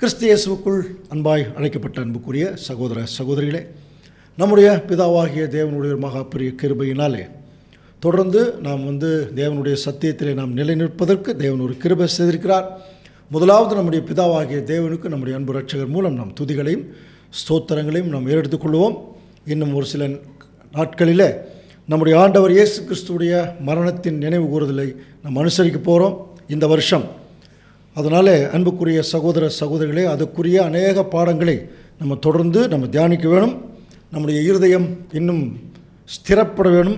கிறிஸ்து இயேசுவுக்குள் அன்பாய் அழைக்கப்பட்ட அன்புக்குரிய சகோதர சகோதரிகளே, நம்முடைய பிதாவாகிய தேவனுடைய மகா பெரிய கிருபையினாலே தொடர்ந்து நாம் தேவனுடைய சத்தியத்திலே நாம் நிலைநிற்பதற்கு தேவன் ஒரு கிருபை செய்திருக்கிறார். முதலாவது நம்முடைய பிதாவாகிய தேவனுக்கு நம்முடைய அன்பு ரட்சகர் மூலம் நாம் துதிகளையும் ஸ்தோத்திரங்களையும் நாம் ஏறெடுத்துக்கொள்வோம். இன்னும் ஒரு சில நாட்களிலே நம்முடைய ஆண்டவர் இயேசு கிறிஸ்துடைய மரணத்தின் நினைவு கூறுதலை நாம் அனுசரிக்க போகிறோம் இந்த வருஷம். அதனால் அன்புக்குரிய சகோதர சகோதரிகளே, அதுக்குரிய அநேக பாடங்களை நம்ம தொடர்ந்து நம்ம தியானிக்க வேணும். நம்முடைய இருதயம் இன்னும் ஸ்திரப்பட வேணும்,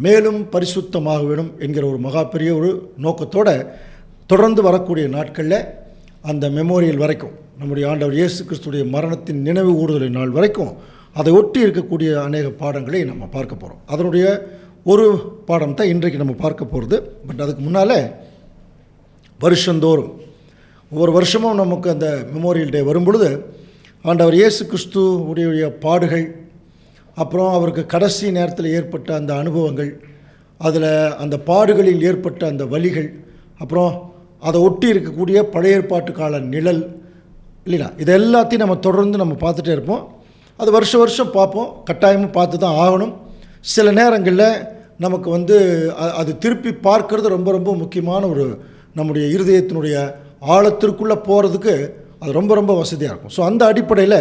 மேலும் பரிசுத்தமாக வேணும் என்கிற ஒரு மகா பெரிய ஒரு நோக்கத்தோடு தொடர்ந்து வரக்கூடிய நாட்களில் அந்த மெமோரியல் வரைக்கும், நம்முடைய ஆண்டவர் இயேசு கிறிஸ்துடைய மரணத்தின் நினைவு கூறுதலின் நாள் வரைக்கும் அதை ஒட்டி இருக்கக்கூடிய அநேக பாடங்களை நம்ம பார்க்க போகிறோம். அதனுடைய ஒரு பாடம் தான் இன்றைக்கு நம்ம பார்க்க போகிறது. பட் அதுக்கு முன்னால் வருஷந்தோறும் ஒவ்வொரு வருஷமும் நமக்கு அந்த மெமோரியல் டே வரும் பொழுது ஆண்டவர் இயேசு கிறிஸ்து உடைய பாடுகள், அப்புறம் அவருக்கு கடைசி நேரத்தில் ஏற்பட்ட அந்த அனுபவங்கள், அதில் அந்த பாடுகளில் ஏற்பட்ட அந்த வலிகள், அப்புறம் அதை ஒட்டி இருக்கக்கூடிய பழைய ஏற்பாட்டு கால நிழல் இல்லைனா, இது எல்லாத்தையும் நம்ம தொடர்ந்து நம்ம பார்த்துட்டே இருப்போம். அது வருஷம் பார்ப்போம், கட்டாயமாக பார்த்து தான் ஆகணும். சில நேரங்களில் நமக்கு அது திருப்பி பார்க்கறது ரொம்ப ரொம்ப முக்கியமான ஒரு நம்முடைய இருதயத்தினுடைய ஆழத்திற்குள்ளே போகிறதுக்கு அது ரொம்ப ரொம்ப வசதியாக இருக்கும். ஸோ அந்த அடிப்படையில்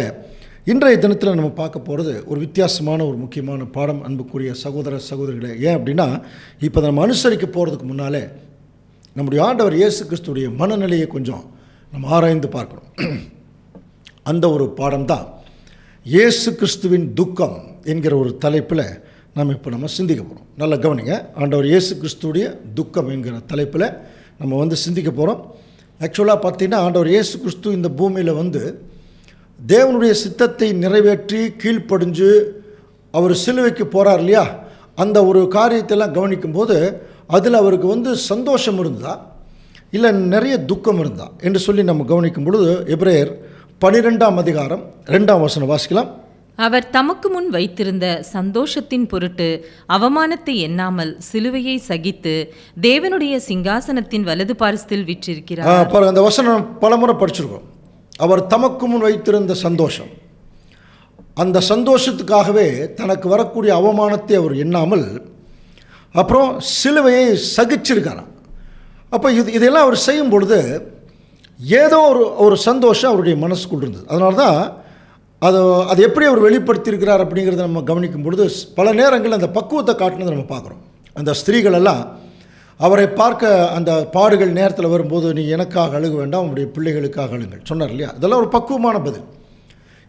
இன்றைய தினத்தில் நம்ம பார்க்க போகிறது ஒரு வித்தியாசமான ஒரு முக்கியமான பாடம். அன்புக்குரிய சகோதர சகோதரிகளே, ஏன் அப்படின்னா, இப்போ நம்ம அனுசரிக்க போகிறதுக்கு முன்னாலே நம்முடைய ஆண்டவர் இயேசு கிறிஸ்துடைய மனநிலையை கொஞ்சம் நம்ம ஆராய்ந்து பார்க்கணும். அந்த ஒரு பாடம் தான் இயேசு கிறிஸ்துவின் துக்கம் என்கிற ஒரு தலைப்பில் நம்ம சிந்திக்க போகிறோம். நல்லா கவனிங்க. ஆண்டவர் இயேசு கிறிஸ்துடைய துக்கம் என்கிற தலைப்பில் நம்ம சிந்திக்க போகிறோம். ஆக்சுவலாக பார்த்தீங்கன்னா, ஆண்டவர் இயேசு கிறிஸ்து இந்த பூமியில் தேவனுடைய சித்தத்தை நிறைவேற்றி கீழ்ப்படிஞ்சு அவர் சிலுவைக்கு போகிறார் இல்லையா, அந்த ஒரு காரியத்தெல்லாம் கவனிக்கும்போது அதில் அவருக்கு சந்தோஷம் இருந்தா இல்லை நிறைய துக்கம் இருந்தா என்று சொல்லி நம்ம கவனிக்கும் பொழுது எபிரேயர் 12ஆம் அதிகாரம் 2ஆம் வசனம் வாசிக்கலாம். அவர் தமக்கு முன் வைத்திருந்த சந்தோஷத்தின் பொருட்டு அவமானத்தை எண்ணாமல் சிலுவையை சகித்து தேவனுடைய சிங்காசனத்தின் வலது பாரஸ்தில் வீற்றிருக்கிறார். அந்த வசனம் பலமுறை படிச்சிருக்கோம். அவர் தமக்கு முன் வைத்திருந்த சந்தோஷம், அந்த சந்தோஷத்துக்காகவே தனக்கு வரக்கூடிய அவமானத்தை அவர் எண்ணாமல் அப்புறம் சிலுவையை சகிச்சிருக்கிறார். அப்போ இதெல்லாம் அவர் செய்யும் பொழுது ஏதோ ஒரு சந்தோஷம் அவருடைய மனசுக்குள் இருந்தது. அதனால தான் அது எப்படி அவர் வெளிப்படுத்தியிருக்கிறார் அப்படிங்கிறத நம்ம கவனிக்கும் பொழுது பல நேரங்களில் அந்த பக்குவத்தை காட்டினதை நம்ம பார்க்குறோம். அந்த ஸ்திரீகள் எல்லாம் அவரை பார்க்க அந்த பாடுகள் நேரத்தில் வரும்போது, நீ எனக்காக அழுக வேண்டாம், உங்களுடைய பிள்ளைகளுக்காக அழுங்கள் சொன்னார் இல்லையா. இதெல்லாம் ஒரு பக்குவமான பதில்.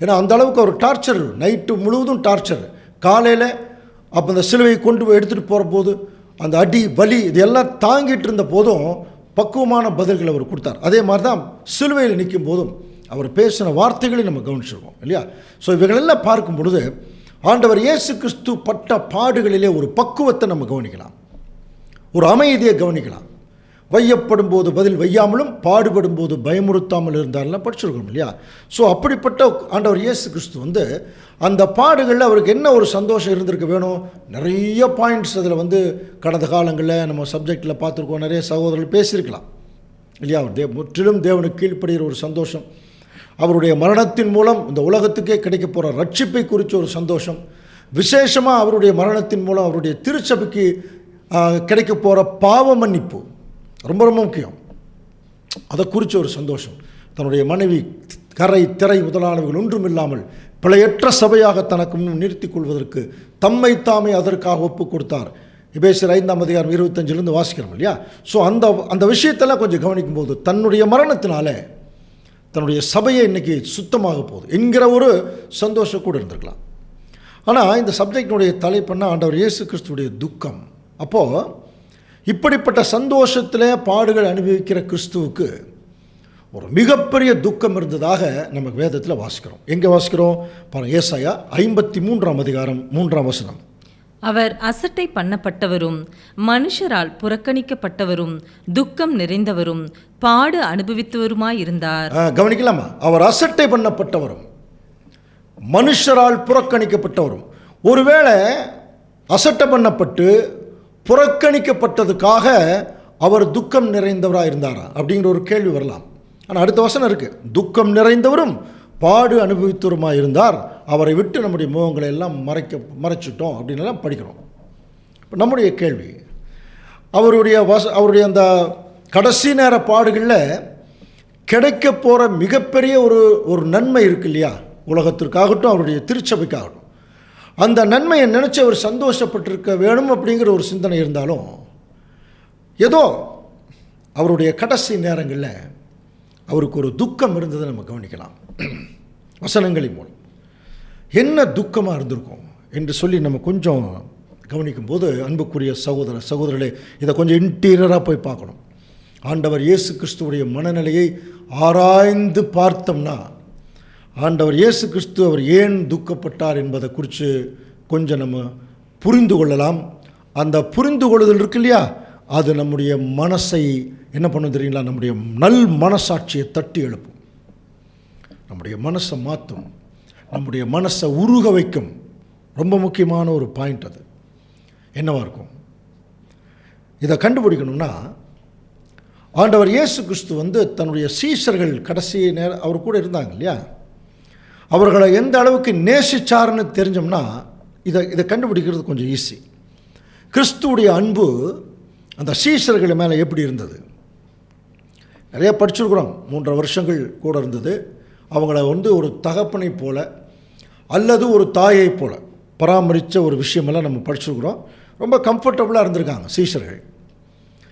ஏன்னா அந்த அளவுக்கு ஒரு டார்ச்சர், நைட்டு முழுவதும் டார்ச்சர். காலையில் அப்போ அந்த சிலுவையை கொண்டு போய் எடுத்துகிட்டு போகிற போது அந்த அடி வலி இதெல்லாம் தாங்கிட்டு இருந்த போதும் பக்குவமான பதில்கள் அவர் கொடுத்தார். அதே மாதிரி தான் சிலுவையில் நிற்கும் போதும் அவர் பேசின வார்த்தைகளை நம்ம கவனிச்சிருக்கோம் இல்லையா. ஸோ இவைகளெல்லாம் பார்க்கும் பொழுது ஆண்டவர் இயேசு கிறிஸ்து பட்ட பாடுகளிலே ஒரு பக்குவத்தை நம்ம கவனிக்கலாம், ஒரு அமைதியை கவனிக்கலாம். வையப்படும் போது பதில் வையாமலும் பாடுபடும் போது பயமுறுத்தாமல் இருந்தாலும் படிச்சிருக்கோம் இல்லையா. ஸோ அப்படிப்பட்ட ஆண்டவர் இயேசு கிறிஸ்து அந்த பாடுகளில் அவருக்கு என்ன ஒரு சந்தோஷம் இருந்திருக்க வேணும். நிறைய பாயிண்ட்ஸ் அதில் கடந்த காலங்களில் நம்ம சப்ஜெக்டில் பார்த்துருக்கோம், நிறைய சகோதரர்கள் பேசியிருக்கலாம் இல்லையா. அவர் முற்றிலும் தேவனுக்கு கீழ்ப்படுகிற ஒரு சந்தோஷம், அவருடைய மரணத்தின் மூலம் இந்த உலகத்துக்கே கிடைக்க போகிற ரட்சிப்பை குறித்த ஒரு சந்தோஷம், விசேஷமாக அவருடைய மரணத்தின் மூலம் அவருடைய திருச்சபைக்கு கிடைக்க போகிற பாவ மன்னிப்பு ரொம்ப ரொம்ப முக்கியம், அதை குறித்த ஒரு சந்தோஷம். தன்னுடைய மனைவி கரை திரை முதலானவைகள் ஒன்றும் இல்லாமல் பிழையற்ற சபையாக தனக்கு முன் நிறுத்திக் கொள்வதற்கு தம்மை தாமே அதற்காக ஒப்பு கொடுத்தார். எபேசியர் 5ஆம் அதிகாரம் 25 வாசிக்கிறோம் இல்லையா. ஸோ அந்த விஷயத்தெல்லாம் கொஞ்சம் கவனிக்கும் போது தன்னுடைய மரணத்தினால தன்னுடைய சபையை இன்றைக்கி சுத்தமாக போகுது என்கிற ஒரு சந்தோஷம் கூட இருந்திருக்கலாம். ஆனால் இந்த சப்ஜெக்டினுடைய தலைப்புன்னா ஆண்டவர் இயேசு கிறிஸ்துடைய துக்கம். அப்போது இப்படிப்பட்ட சந்தோஷத்தில் பாடுகள் அனுபவிக்கிற கிறிஸ்துவுக்கு ஒரு மிகப்பெரிய துக்கம் இருந்ததாக நம்ம வேதத்தில் வாசிக்கிறோம். எங்கே வாசிக்கிறோம் பாருங்கள், ஏசாயா 53ஆம் அதிகாரம் 3ஆம் வசனம். அவர் அசட்டை பண்ணப்பட்டவரும் மனுஷரால் புறக்கணிக்கப்பட்டவரும் துக்கம் நிறைந்தவரும் பாடு அனுபவித்தவருமாயிருந்தார். கவனிக்கலாமா? அவர் அசட்டை பண்ணப்பட்டவரும் மனுஷரால் புறக்கணிக்கப்பட்டவரும். ஒருவேளை அசட்டை பண்ணப்பட்டு புறக்கணிக்கப்பட்டதுக்காக அவர் துக்கம் நிறைந்தவராக இருந்தாரா அப்படிங்கிற ஒரு கேள்வி வரலாம். ஆனால் அடுத்த வசனம் இருக்குது, துக்கம் நிறைந்தவரும் பாடு அனுபவித்தவருமாக இருந்தார், அவரை விட்டு நம்முடைய முகங்களை எல்லாம் மறைச்சிட்டோம் அப்படின்னு எல்லாம் படிக்கிறோம். இப்போ நம்முடைய கேள்வி, அவருடைய அந்த கடைசி நேர பாடுகளில் கிடைக்க போகிற மிகப்பெரிய ஒரு நன்மை இருக்கு இல்லையா, உலகத்திற்காகட்டும் அவருடைய திருச்சபைக்காகட்டும், அந்த நன்மையை நினச்சி அவர் சந்தோஷப்பட்டிருக்க வேணும் அப்படிங்கிற ஒரு சிந்தனை இருந்தாலும், ஏதோ அவருடைய கடைசி நேரங்களில் அவருக்கு ஒரு துக்கம் இருந்ததை நம்ம கவனிக்கலாம். வசனங்களின் மூலம் என்ன துக்கமாக இருந்திருக்கும் என்று சொல்லி நம்ம கொஞ்சம் கவனிக்கும்போது, அன்புக்குரிய சகோதரர்களே, இதை கொஞ்சம் இன்டீரியராக போய் பார்க்கணும். ஆண்டவர் இயேசு கிறிஸ்துவுடைய மனநிலையை ஆராய்ந்து பார்த்தோம்னா, ஆண்டவர் இயேசு கிறிஸ்து அவர் ஏன் துக்கப்பட்டார் என்பதை குறித்து கொஞ்சம் நம்ம புரிந்து கொள்ளலாம். அந்த புரிந்து கொள்ளுதல் இருக்கு இல்லையா, அது நம்முடைய மனசை என்ன பண்ணும் தெரியுங்களா, நம்முடைய நல் மனசாட்சியை தட்டி எழுப்பும், நம்முடைய மனசை மாற்றும், நம்முடைய மனசை உருக வைக்கும். ரொம்ப முக்கியமான ஒரு பாயிண்ட். அது என்னவாக இருக்கும்? இதை கண்டுபிடிக்கணும்னா, ஆண்டவர் இயேசு கிறிஸ்து தன்னுடைய சீஷர்கள் கடைசி நேரம் அவர் கூட இருந்தாங்க இல்லையா, அவர்களை எந்த அளவுக்கு நேசிச்சார்னு தெரிஞ்சோம்னா இதை கண்டுபிடிக்கிறது கொஞ்சம் ஈஸி. கிறிஸ்துவுடைய அன்பு அந்த சீஷர்கள் மேலே எப்படி இருந்தது? நிறையா படிச்சிருக்கிறோம். 3.5 வருஷங்கள் கூட இருந்தது. அவங்கள ஒரு தகப்பனை போல அல்லது ஒரு தாயை போல பராமரித்த ஒரு விஷயமெல்லாம் நம்ம படிச்சிருக்கிறோம். ரொம்ப கம்ஃபர்டபுளாக இருந்திருக்காங்க சீஷர்கள்,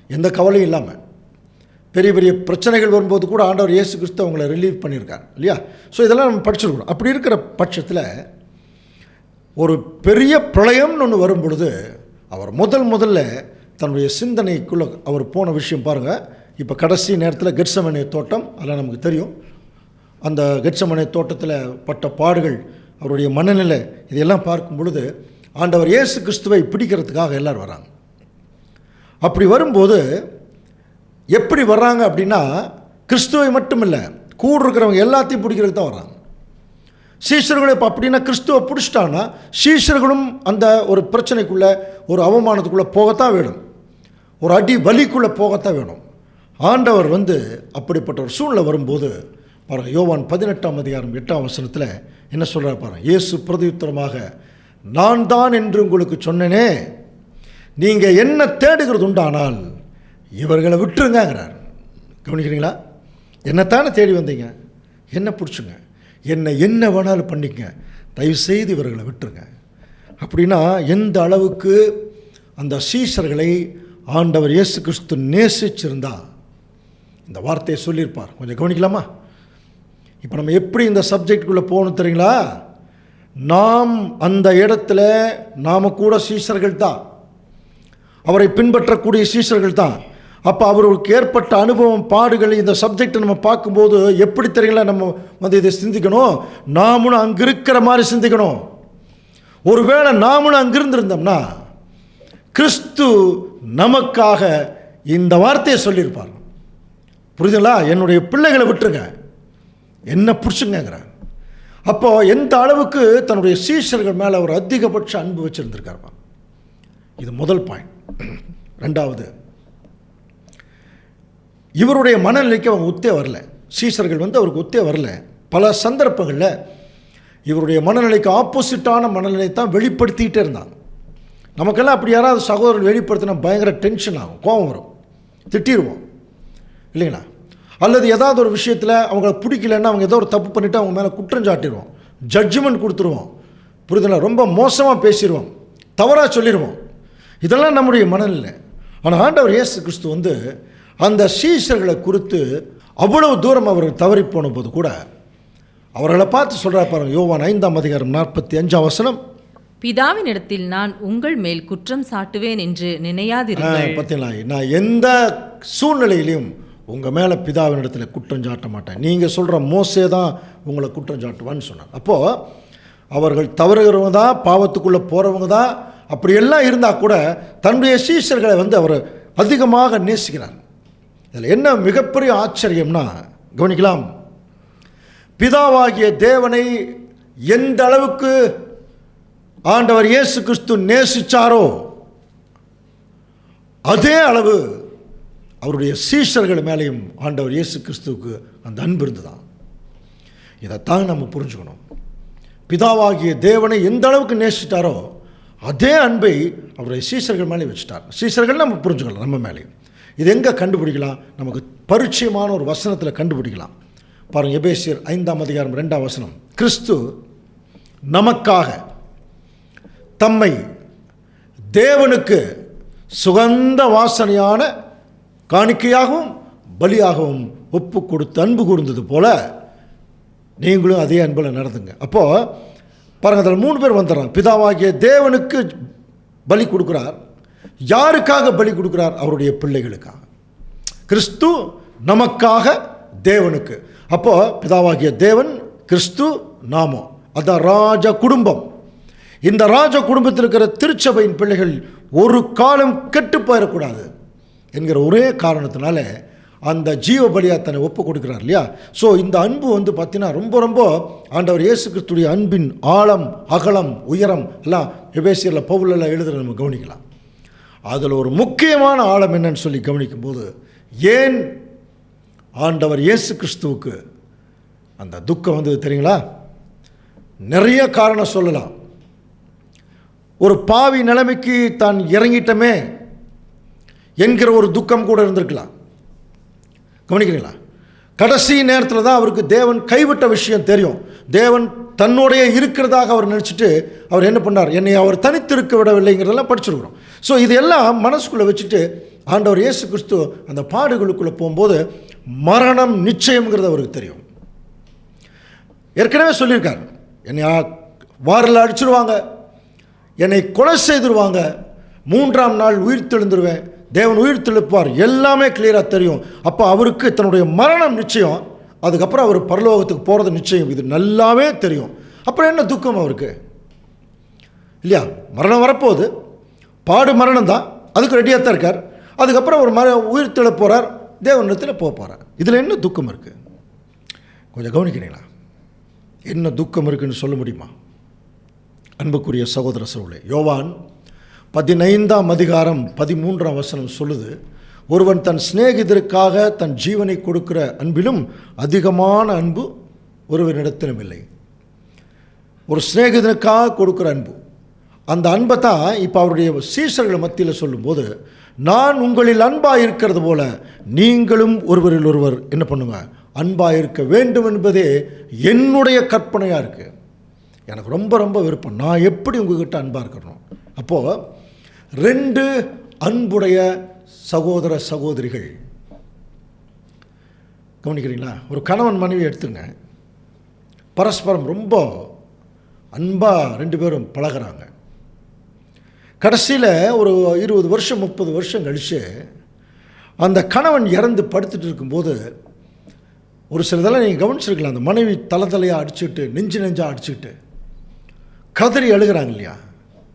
எந்த கவலையும் இல்லாமல். பெரிய பெரிய பிரச்சனைகள் வரும்போது கூட ஆண்டவர் இயேசு கிறிஸ்து அவங்கள ரிலீவ் பண்ணியிருக்கார் இல்லையா. ஸோ இதெல்லாம் நம்ம படிச்சிருக்கிறோம். அப்படி இருக்கிற பட்சத்தில் ஒரு பெரிய பிரளயம்னு ஒன்று வரும் பொழுது அவர் முதல்ல தன்னுடைய சிந்தனைக்குள்ளே அவர் போன விஷயம் பாருங்கள். இப்போ கடைசி நேரத்தில் கெத்செமனே தோட்டம், அதெல்லாம் நமக்கு தெரியும். அந்த கெத்செமனே தோட்டத்தில் பட்ட பாடுகள், அவருடைய மனநிலை, இதையெல்லாம் பார்க்கும் பொழுது ஆண்டவர் இயேசு கிறிஸ்துவை பிடிக்கிறதுக்காக எல்லோரும் வராங்க. அப்படி வரும்போது எப்படி வர்றாங்க அப்படின்னா, கிறிஸ்துவை மட்டும் இல்லை, கூட இருக்கிறவங்க எல்லாத்தையும் பிடிக்கிறதுக்கு தான் வர்றாங்க. சீஷர்களும் இப்போ அப்படின்னா கிறிஸ்துவை பிடிச்சிட்டாங்கன்னா சீஷர்களும் அந்த ஒரு பிரச்சனைக்குள்ளே, ஒரு அவமானத்துக்குள்ளே போகத்தான் வேணும், ஒரு அடி வலிக்குள்ளே போகத்தான் வேணும். ஆண்டவர் அப்படிப்பட்ட ஒரு சூழ்நிலை வரும்போது பாருங்கள், யோவான் 18ஆம் அதிகாரம் 8ஆம் வசனத்தில் என்ன சொல்கிறார் பாருங்கள். இயேசு பிரதியுத்தரமாக, நான் தான் என்று உங்களுக்கு சொன்னேனே, நீங்கள் என்ன தேடுகிறது உண்டானால் இவர்களை விட்டுருங்கிறார். கவனிக்கிறீங்களா? என்னத்தானே தேடி வந்தீங்க, என்ன பிடிச்சுங்க, என்ன வேணாலும் பண்ணிக்கங்க, தயவுசெய்து இவர்களை விட்டுருங்க. அப்படின்னா எந்த அளவுக்கு அந்த சீஷர்களை ஆண்டவர் இயேசு கிறிஸ்து நேசிச்சிருந்தா இந்த வார்த்தையை சொல்லியிருப்பார். கொஞ்சம் கவனிக்கலாமா? இப்போ நம்ம எப்படி இந்த சப்ஜெக்டுக்குள்ளே போகணும் தெரியுங்களா? நாம் அந்த இடத்துல நாம் கூட சீஷர்கள் தான், அவரை பின்பற்றக்கூடிய சீஷர்கள் தான். அப்போ அவருக்கு ஏற்பட்ட அனுபவம், பாடுகள், இந்த சப்ஜெக்டை நம்ம பார்க்கும்போது எப்படி தெரியுங்களா நம்ம இதை சிந்திக்கணும்? நாமளும் அங்கே இருக்கிற மாதிரி சிந்திக்கணும். ஒருவேளை நாமளும் அங்கிருந்திருந்தோம்னா கிறிஸ்து நமக்காக இந்த வார்த்தையை சொல்லியிருப்பார். புரியுதுங்களா? என்னுடைய பிள்ளைகளை விட்டுருங்க, என்ன பிடிச்சுங்கிறார். அப்போ எந்த அளவுக்கு தன்னுடைய சீஷர்கள் மேலே ஒரு அதிகபட்ச அன்பு வச்சுருந்துருக்காருப்பா. இது முதல் பாயிண்ட். ரெண்டாவது, இவருடைய மனநிலைக்கு அவங்க ஒத்தே வரல. சீஷர்கள் அவருக்கு ஒத்தே வரல. பல சந்தர்ப்பங்களில் இவருடைய மனநிலைக்கு ஆப்போசிட்டான மனநிலை தான் வெளிப்படுத்திக்கிட்டே இருந்தாங்க. நமக்கெல்லாம் அப்படி யாராவது சகோதரர்கள் வெளிப்படுத்தினா பயங்கர டென்ஷன் ஆகும், கோபம் வரும், திட்டிடுவோம் இல்லைங்களா? அல்லது ஏதாவது ஒரு விஷயத்தில் அவங்கள பிடிக்கலன்னா அவங்க ஏதோ ஒரு தப்பு பண்ணிவிட்டு அவங்க மேலே குற்றம் சாட்டிடுவோம், ஜட்ஜ்மெண்ட் கொடுத்துருவோம், புரிதல, ரொம்ப மோசமாக பேசிடுவோம், தவறாக சொல்லிடுவோம். இதெல்லாம் நம்முடைய மனநிலை. ஆனால் ஆண்டவர் இயேசு கிறிஸ்து அந்த சீஷர்களை குறித்து அவ்வளவு தூரம் அவர் தவறி போன போது கூட அவர்களை பார்த்து சொல்கிறார் பாருங்க. யோவான் 5ஆம் அதிகாரம் 45ஆம் வசனம், பிதாவினிடத்தில் நான் உங்கள் மேல் குற்றம் சாட்டுவேன் என்று நினையாதிருங்கள். பார்த்தீங்களா, நான் எந்த சூழ்நிலையிலையும் உங்கள் மேலே பிதாவினிடத்தில் குற்றம் சாட்ட மாட்டேன், நீங்கள் சொல்கிற மோசே தான் உங்களை குற்றம் சாட்டுவான்னு சொன்னார். அப்போது அவர்கள் தவறுகிறவங்க தான், பாவத்துக்குள்ளே போகிறவங்க தான், அப்படியெல்லாம் இருந்தால் கூட தன்னுடைய சீஷர்களை அவர் அதிகமாக நேசிக்கிறார். இதில் என்ன மிகப்பெரிய ஆச்சரியம்னா, கவனிக்கலாம், பிதாவாகிய தேவனை எந்த அளவுக்கு ஆண்டவர் இயேசு கிறிஸ்து நேசிச்சாரோ அதே அளவு அவருடைய சீஷர்கள் மேலேயும் ஆண்டவர் இயேசு கிறிஸ்துவுக்கு அந்த அன்பு இருந்துதான். இதைத்தான் நம்ம புரிஞ்சுக்கணும். பிதாவாகிய தேவனை எந்த அளவுக்கு நேசிட்டாரோ அதே அன்பை அவருடைய சீஷர்கள் மேலே வச்சுட்டார். சீஷர்கள் நம்ம புரிஞ்சுக்கலாம் நம்ம மேலேயும். இது எங்கே கண்டுபிடிக்கலாம்? நமக்கு பரிச்சயமான ஒரு வசனத்தில் கண்டுபிடிக்கலாம். பாருங்கள், எபேசியர் 5:2 கிறிஸ்து நமக்காக தம்மை தேவனுக்கு சுகந்த வாசனையான காணிக்கையாகவும் பலியாகவும் ஒப்பு கொடுத்து அன்பு கூர்ந்தது போல நீங்களும் அதே அன்பில் நடந்துங்க. அப்போது பாருங்கள், அதில் 3 பேர் வந்துடுறாங்க. பிதாவாகிய தேவனுக்கு பலி கொடுக்குறார். யாருக்காக பலி கொடுக்குறார்? அவருடைய பிள்ளைகளுக்காக. கிறிஸ்து நமக்காக தேவனுக்கு. அப்போது பிதாவாகிய தேவன், கிறிஸ்து, நாமோ, அதான் ராஜ குடும்பம். இந்த ராஜ குடும்பத்தில் இருக்கிற திருச்சபையின் பிள்ளைகள் ஒரு காலம் கெட்டு போயிடக்கூடாது என்கிற ஒரே காரணத்தினால அந்த ஜீவ பலியாக தன்னை ஒப்பு கொடுக்குறார் இல்லையா? ஸோ இந்த அன்பு பார்த்தீங்கன்னா ரொம்ப ரொம்ப ஆண்டவர் இயேசு கிறிஸ்துடைய அன்பின் ஆழம், அகலம், உயரம் எல்லாம் எபேசியரில் பவுலெல்லாம் எழுதுகிற நம்ம கவனிக்கலாம். அதில் ஒரு முக்கியமான ஆழம் என்னன்னு சொல்லி கவனிக்கும்போது, ஏன் ஆண்டவர் இயேசு கிறிஸ்துவுக்கு அந்த துக்கம் வந்தது தெரியுங்களா? நிறைய காரணம் சொல்லலாம். ஒரு பாவி நிலைமைக்கு தான் இறங்கிட்டமே என்கிற ஒரு துக்கம் கூட இருந்திருக்கலாம். கவனிக்கிறீங்களா? கடைசி நேரத்தில் தான் அவருக்கு தேவன் கைவிட்ட விஷயம் தெரியும். தேவன் தன்னுடைய இருக்கிறதாக அவர் நினச்சிட்டு அவர் என்ன பண்ணார்? என்னை அவர் தனித்திருக்க விடவில்லைங்கிறதெல்லாம் படிச்சிருக்கிறோம். ஸோ இதெல்லாம் மனசுக்குள்ளே வச்சுட்டு ஆண்டவர் இயேசு கிறிஸ்து அந்த பாடுகளுக்குள்ளே போகும்போது மரணம் நிச்சயம்ங்கிறது அவருக்கு தெரியும். ஏற்கனவே சொல்லியிருக்கார், என்னை வாரில் அடிச்சிருவாங்க, என்னை கொலை செய்திருவாங்க, 3ஆம் நாள் உயிர் தெழுந்துருவேன், தேவன் உயிர் தெழுப்பார், எல்லாமே கிளியராக தெரியும். அப்போ அவருக்கு தன்னுடைய மரணம் நிச்சயம், அதுக்கப்புறம் அவர் பரலோகத்துக்கு போகிறது நிச்சயம், இது நல்லாவே தெரியும். அப்புறம் என்ன துக்கம் அவருக்கு இல்லையா? மரணம் வரப்போகுது, பாடு மரணம் தான், அதுக்கு ரெடியாக தான் இருக்கார். அதுக்கப்புறம் ஒரு உயிர் தெழ போகிறார், தேவனிடத்தில் போக போகிறார். இதில் என்ன துக்கம் இருக்குது? கொஞ்சம் கவனிக்கிறீங்களா? என்ன துக்கம் இருக்குன்னு சொல்ல முடியுமா? அன்புக்குரிய சகோதர சகோதரர்களே, யோவான் 15:13 சொல்லுது, ஒருவன் தன் சிநேகிதருக்காக தன் ஜீவனை கொடுக்கிற அன்பிலும் அதிகமான அன்பு ஒருவரிடத்திலும் இல்லை. ஒரு சிநேகிதனுக்காக கொடுக்குற அன்பு, அந்த அன்பை தான் இப்போ அவருடைய சீஷர்கள் மத்தியில் சொல்லும்போது, நான் உங்களில் அன்பாக இருக்கிறது போல நீங்களும் ஒருவரில் ஒருவர் என்ன பண்ணுங்க, அன்பாக இருக்க வேண்டும் என்பதே என்னுடைய கற்பனையாக இருக்குது. எனக்கு ரொம்ப ரொம்ப விருப்பம், நான் எப்படி உங்ககிட்ட அன்பாக இருக்கணும். அப்போது 2 அன்புடைய சகோதர சகோதரிகள், கவனிக்கிறீங்களா? ஒரு கணவன் மனைவி எடுத்துங்க, பரஸ்பரம் ரொம்ப அன்பாக 2 பேரும் பழகிறாங்க. கடைசியில் ஒரு 20 வருஷம் 30 வருஷம் கழித்து அந்த கணவன் இறந்து படுத்துட்டு இருக்கும்போது ஒரு சிலதெல்லாம் நீங்கள் கவனிச்சிருக்கலாம், அந்த மனைவி தலையாக அடிச்சுட்டு நெஞ்சாக அடிச்சுக்கிட்டு கதறி அழுகிறாங்க இல்லையா?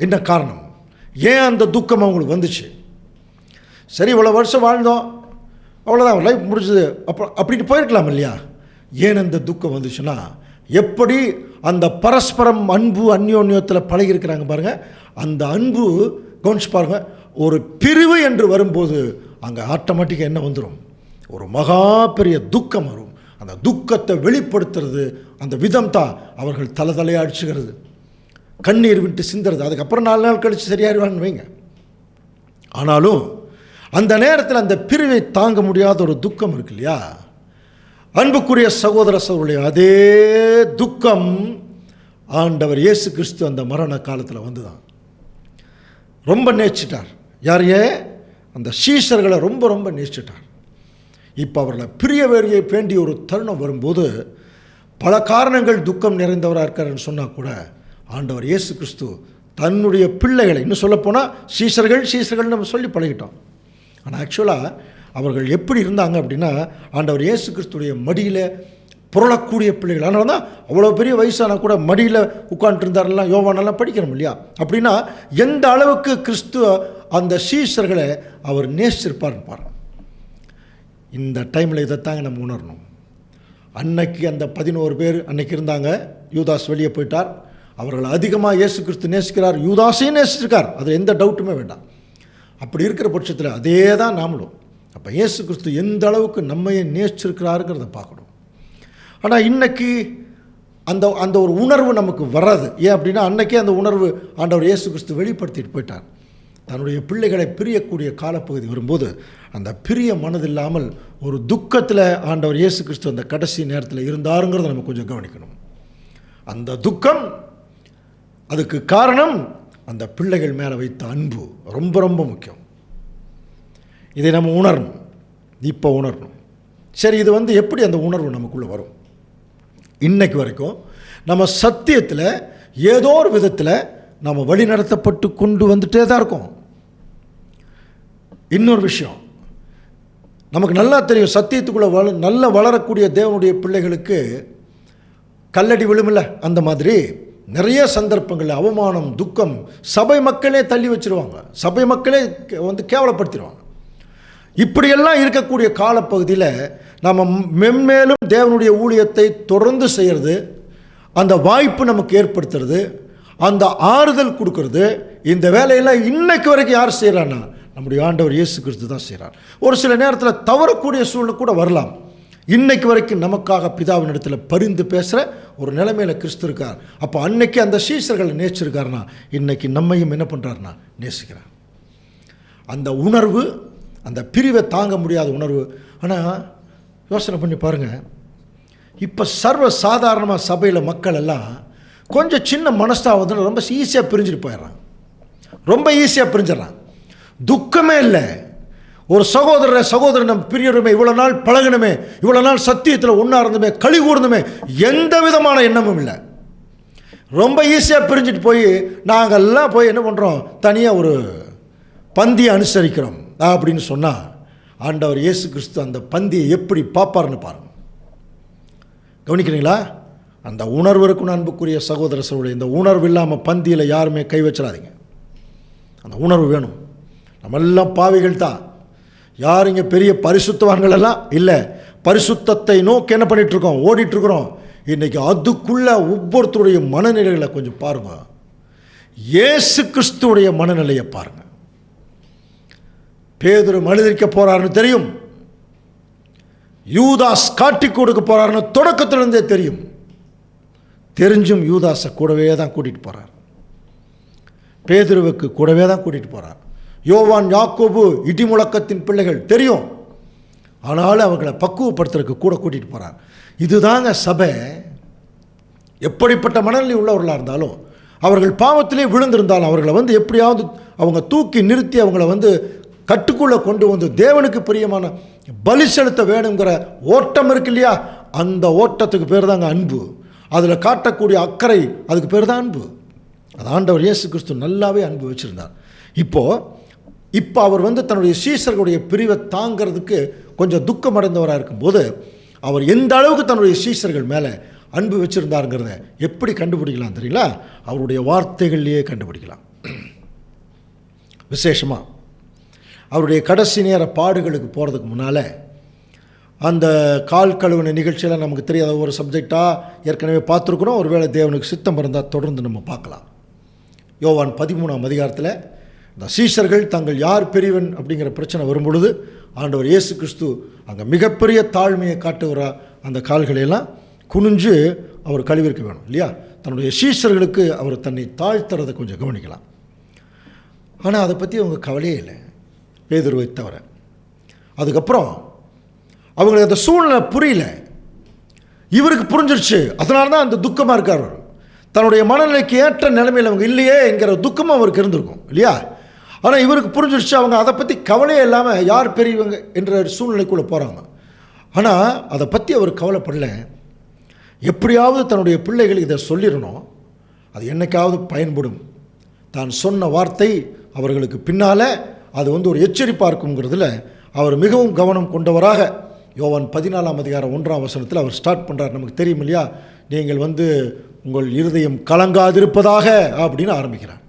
என்ன காரணம்? ஏன் அந்த துக்கம் அவங்களுக்கு வந்துச்சு? சரி, இவ்வளோ வருஷம் வாழ்ந்தோம், அவ்வளோதான், லைஃப் முடிஞ்சது, அப்படின்னு போயிருக்கலாம் இல்லையா? ஏன் அந்த துக்கம் வந்துச்சுன்னா, எப்படி அந்த பரஸ்பரம் அன்பு அந்யோன்யத்தில் பழகியிருக்கிறாங்க பாருங்கள், அந்த அன்பு கவனிச்சு பாருங்கள், ஒரு பிரிவு என்று வரும்போது அங்கே ஆட்டோமேட்டிக்காக என்ன வந்துடும்? ஒரு மகா பெரிய துக்கம் வரும். அந்த துக்கத்தை வெளிப்படுத்துறது அந்த விதம் தான் அவர்கள் தலையாக அடிச்சுக்கிறது, கண்ணீர் விட்டு சிந்துறது. அதுக்கப்புறம் 4 நாள் கழித்து சரியாயிருவான்னு வைங்க. ஆனாலும் அந்த நேரத்தில் அந்த பிரிவை தாங்க முடியாத ஒரு துக்கம் இருக்கு இல்லையா? அன்புக்குரிய சகோதர சகோதரர்களே, அதே துக்கம் ஆண்டவர் இயேசு கிறிஸ்து அந்த மரண காலத்தில் வந்துதான் ரொம்ப நேசிச்சிட்டார். யாரையே? அந்த சீஷர்களை ரொம்ப ரொம்ப நேசிச்சிட்டார். இப்போ அவர்களை பிரிய வேறியை வேண்டிய ஒரு தருணம் வரும்போது பல காரணங்கள் துக்கம் நிறைந்தவராக இருக்காருன்னு சொன்னால் கூட ஆண்டவர் இயேசு கிறிஸ்து தன்னுடைய பிள்ளைகளை, இன்னும் சொல்லப்போனால் சீஷர்கள் நம்ம சொல்லி பழகிட்டோம். ஆனால் ஆக்சுவலாக அவர்கள் எப்படி இருந்தாங்க அப்படின்னா, ஆண்டவர் இயேசு கிறிஸ்துடைய மடியில் புரளக்கூடிய பிள்ளைகள். அதனால தான் அவ்வளோ பெரிய வயசான கூட மடியில் உட்காந்துட்டு இருந்தாரெல்லாம் யோவானெல்லாம் படிக்கிறோம் இல்லையா? அப்படின்னா எந்த அளவுக்கு கிறிஸ்து அந்த சீஷர்களை அவர் நேசிச்சிருப்பார்னு பாருங்க. இந்த டைமில் இதைத்தாங்க நம்ம உணரணும். அன்னைக்கு அந்த 11 பேர் அன்னைக்கு இருந்தாங்க. யூதாஸ் வெளியே போயிட்டார். அவர்கள் அதிகமாக இயேசு கிறிஸ்து நேசிக்கிறார், யூதாஸையும் நேசிச்சிருக்கார், அது எந்த டவுட்டுமே வேண்டாம். அப்படி இருக்கிற பட்சத்தில் அதே தான் நாமளும் அப்போ இயேசு கிறிஸ்து எந்த அளவுக்கு நம்மையே நேசிச்சிருக்கிறாருங்கிறத பார்க்கணும். ஆனால் இன்னைக்கு அந்த அந்த ஒரு உணர்வு நமக்கு வராது. ஏன் அப்படின்னா அன்னைக்கே அந்த உணர்வு ஆண்டவர் இயேசு கிறிஸ்து வெளிப்படுத்திட்டு போயிட்டார். தன்னுடைய பிள்ளைகளை பிரியக்கூடிய காலப்பகுதி வரும்போது அந்த பிரிய மனதில்லாமல் ஒரு துக்கத்தில் ஆண்டவர் இயேசு கிறிஸ்து அந்த கடைசி நேரத்தில் இருந்தாருங்கிறத நம்ம கொஞ்சம் கவனிக்கணும். அந்த துக்கம், அதுக்கு காரணம் அந்த பிள்ளைகள் மேலே வைத்த அன்பு ரொம்ப ரொம்ப முக்கியம். இதை நம்ம உணரணும், இப்போ உணரணும். சரி, இது எப்படி அந்த உணர்வு நமக்குள்ளே வரும்? இன்னைக்கு வரைக்கும் நம்ம சத்தியத்தில் ஏதோ ஒரு விதத்தில் நம்ம வழி நடத்தப்பட்டு கொண்டு வந்துட்டே தான் இருக்கோம். இன்னொரு விஷயம் நமக்கு நல்லா தெரியும், சத்தியத்துக்குள்ளே நல்லா வளரக்கூடிய தேவனுடைய பிள்ளைகளுக்கு கல்லடி விழுமில்ல, அந்த மாதிரி நிறைய சந்தர்ப்பங்களில் அவமானம், துக்கம் சபை மக்களே தள்ளி வச்சிருவாங்க, சபை மக்களே கேவலப்படுத்திடுவாங்க. இப்படியெல்லாம் இருக்கக்கூடிய காலப்பகுதியில் நம்ம மென்மேலும் தேவனுடைய ஊழியத்தை தொடர்ந்து செய்கிறது, அந்த வாய்ப்பு நமக்கு ஏற்படுத்துறது, அந்த ஆறுதல் கொடுக்கறது, இந்த வேலையெல்லாம் இன்னைக்கு வரைக்கும் யார் செய்கிறான்னா நம்முடைய ஆண்டவர் இயேசு கிறிஸ்து தான் செய்கிறார். ஒரு சில நேரத்தில் தவறக்கூடிய சூழ்நிலை கூட வரலாம். இன்னைக்கு வரைக்கும் நமக்காக பிதாவின் இடத்துல பரிந்து பேசுகிற ஒரு நிலைமையில் கிறிஸ்து இருக்கார். அப்போ அன்னைக்கு அந்த சீசர்களை நேசிச்சிருக்காருனா இன்னைக்கு நம்மையும் என்ன பண்ணுறாருனா நேசிக்கிறார். அந்த உணர்வு, அந்த பிரிவை தாங்க முடியாத உணர்வு. ஆனால் யோசனை பண்ணி பாருங்கள், இப்போ சர்வ சாதாரணமாக சபையில் மக்கள் எல்லாம் கொஞ்சம் சின்ன மனஸ்தாபத்தில் ரொம்ப ஈஸியாக பிரிஞ்சுட்டு போயிடுறாங்க, ரொம்ப ஈஸியாக பிரிஞ்சிடறான். துக்கமே இல்லை. ஒரு சகோதரன் நம்ம பிரியருமே, இவ்வளோ நாள் பழகணுமே, இவ்வளோ நாள் சத்தியத்தில் ஒன்றா இருந்துமே, களி கூர்ந்துமே, எந்த விதமான எண்ணமும் இல்லை. ரொம்ப ஈஸியாக பிரிஞ்சுட்டு போய் நாங்கள்லாம் போய் என்ன பண்ணுறோம், தனியாக ஒரு பந்தியை அனுசரிக்கிறோம் அப்படின்னு சொன்னால் ஆண்டவர் இயேசு கிறிஸ்து அந்த பந்தியை எப்படி பார்ப்பார்னு பாருங்க. கவனிக்கிறீங்களா? அந்த உணர்வு இருக்கணும். அன்புக்குரிய சகோதர சகோதரி, இந்த உணர்வு இல்லாமல் பந்தியில் யாருமே கை வச்சிடாதீங்க. அந்த உணர்வு வேணும். நம்ம எல்லாம் பாவிகள் தான். யார் இங்கே பெரிய பரிசுத்தவான்கள் எல்லாம் இல்லை. பரிசுத்தத்தை நோக்கி என்ன பண்ணிகிட்ருக்கோம், ஓடிட்டுருக்குறோம். இன்றைக்கி அதுக்குள்ள ஒவ்வொருத்தருடைய மனநிலைகளை கொஞ்சம் பாருங்கள். இயேசு கிறிஸ்துவுடைய மனநிலையை பாருங்கள். பேதுரு மழுதிரிக்க போகிறாருன்னு தெரியும், யூதாஸ் காட்டி கொடுக்க போகிறாருன்னு தொடக்கத்திலிருந்தே தெரியும். தெரிஞ்சும் யூதாஸை கூடவே தான் கூட்டிகிட்டு போகிறார், பேதுருவுக்கு கூடவே தான் கூட்டிகிட்டு போகிறார். யோவான், யாக்கோபு இடிமுழக்கத்தின் பிள்ளைகள் தெரியும், ஆனாலும் அவர்களை பக்குவப்படுத்துறதுக்கு கூட கூட்டிகிட்டு போகிறார். இதுதாங்க சபை. எப்படிப்பட்ட மனநிலை உள்ளவர்களாக இருந்தாலும், அவர்கள் பாவத்திலே விழுந்திருந்தாலும் அவர்களை எப்படியாவது அவங்க தூக்கி நிறுத்தி அவங்கள கட்டுக்குள்ளே கொண்டு தேவனுக்கு பிரியமான பலி செலுத்த வேணுங்கிற ஓட்டம் இருக்கு இல்லையா, அந்த ஓட்டத்துக்கு பேர் தாங்க அன்பு. அதில் காட்டக்கூடிய அக்கறை, அதுக்கு பேர் தான் அன்பு. அது ஆண்டவர் இயேசு கிறிஸ்து நல்லாவே அன்பு வச்சுருந்தார். இப்போ அவர் தன்னுடைய சீஷர்களுடைய பிரிவை தாங்கிறதுக்கு கொஞ்சம் துக்கம் அடைந்தவராக இருக்கும்போது அவர் எந்த அளவுக்கு தன்னுடைய சீஷர்கள் மேலே அன்பு வச்சுருந்தாருங்கிறத எப்படி கண்டுபிடிக்கலாம் தெரியுங்களா? அவருடைய வார்த்தைகள்லேயே கண்டுபிடிக்கலாம். விசேஷமாக அவருடைய கடைசி நேர பாடுகளுக்கு போகிறதுக்கு முன்னால் அந்த கால் கழுவின நிகழ்ச்சியில் நமக்கு தெரியாத ஒரு சப்ஜெக்டாக ஏற்கனவே பார்த்துருக்குறோம். ஒருவேளை தேவனுக்கு சித்தம் இருந்தால் தொடர்ந்து நம்ம பார்க்கலாம். யோவான் 13ஆம் அதிகாரத்தில் இந்த சீஷர்கள் தங்கள் யார் பெரியவன் அப்படிங்கிற பிரச்சனை வரும்பொழுது ஆண்டவர் இயேசு கிறிஸ்து அங்கே மிகப்பெரிய தாழ்மையை காட்டுகிற அந்த கால்களையெல்லாம் குனிஞ்சு அவர் கழுவிருக்க வேணும் இல்லையா? தன்னுடைய சீஷர்களுக்கு அவர் தன்னை தாழ்த்துறதை கொஞ்சம் கவனிக்கலாம். ஆனால் அதை பற்றி அவங்க கவலையே இல்லை, பேதுருவை தவிர. அதுக்கப்புறம் அவங்களுக்கு அந்த சூழ்நிலை புரியல, இவருக்கு புரிஞ்சிருச்சு. அதனால தான் அந்த துக்கமாக இருக்கார். தன்னுடைய மனநிலைக்கு ஏற்ற நிலைமையில் அவங்க இல்லையே என்கிற துக்கமும் அவருக்கு இருந்திருக்கும் இல்லையா? ஆனால் இவருக்கு புரிஞ்சிருச்சு. அவங்க அதை பற்றி கவலையே இல்லாமல் யார் பெரியவங்க என்ற சூழ்நிலைக்குள்ளே போகிறாங்க. ஆனால் அதை பற்றி அவர் கவலைப்படல. எப்படியாவது தன்னுடைய பிள்ளைகளுக்கு இதை சொல்லிடணும், அது என்னைக்காவது பயன்படும். தான் சொன்ன வார்த்தை அவர்களுக்கு பின்னால் அது ஒரு எச்சரிப்பாக இருக்குங்கிறதுல அவர் மிகவும் கவனம் கொண்டவராக யோவான் 14ஆம் அதிகாரம் 1ஆம் வசனத்தில் அவர் ஸ்டார்ட் பண்ணுறார். நமக்கு தெரியும் இல்லையா? நீங்கள் உங்கள் இருதயம் கலங்காதிருப்பதாக அப்படின்னு ஆரம்பிக்கிறார்.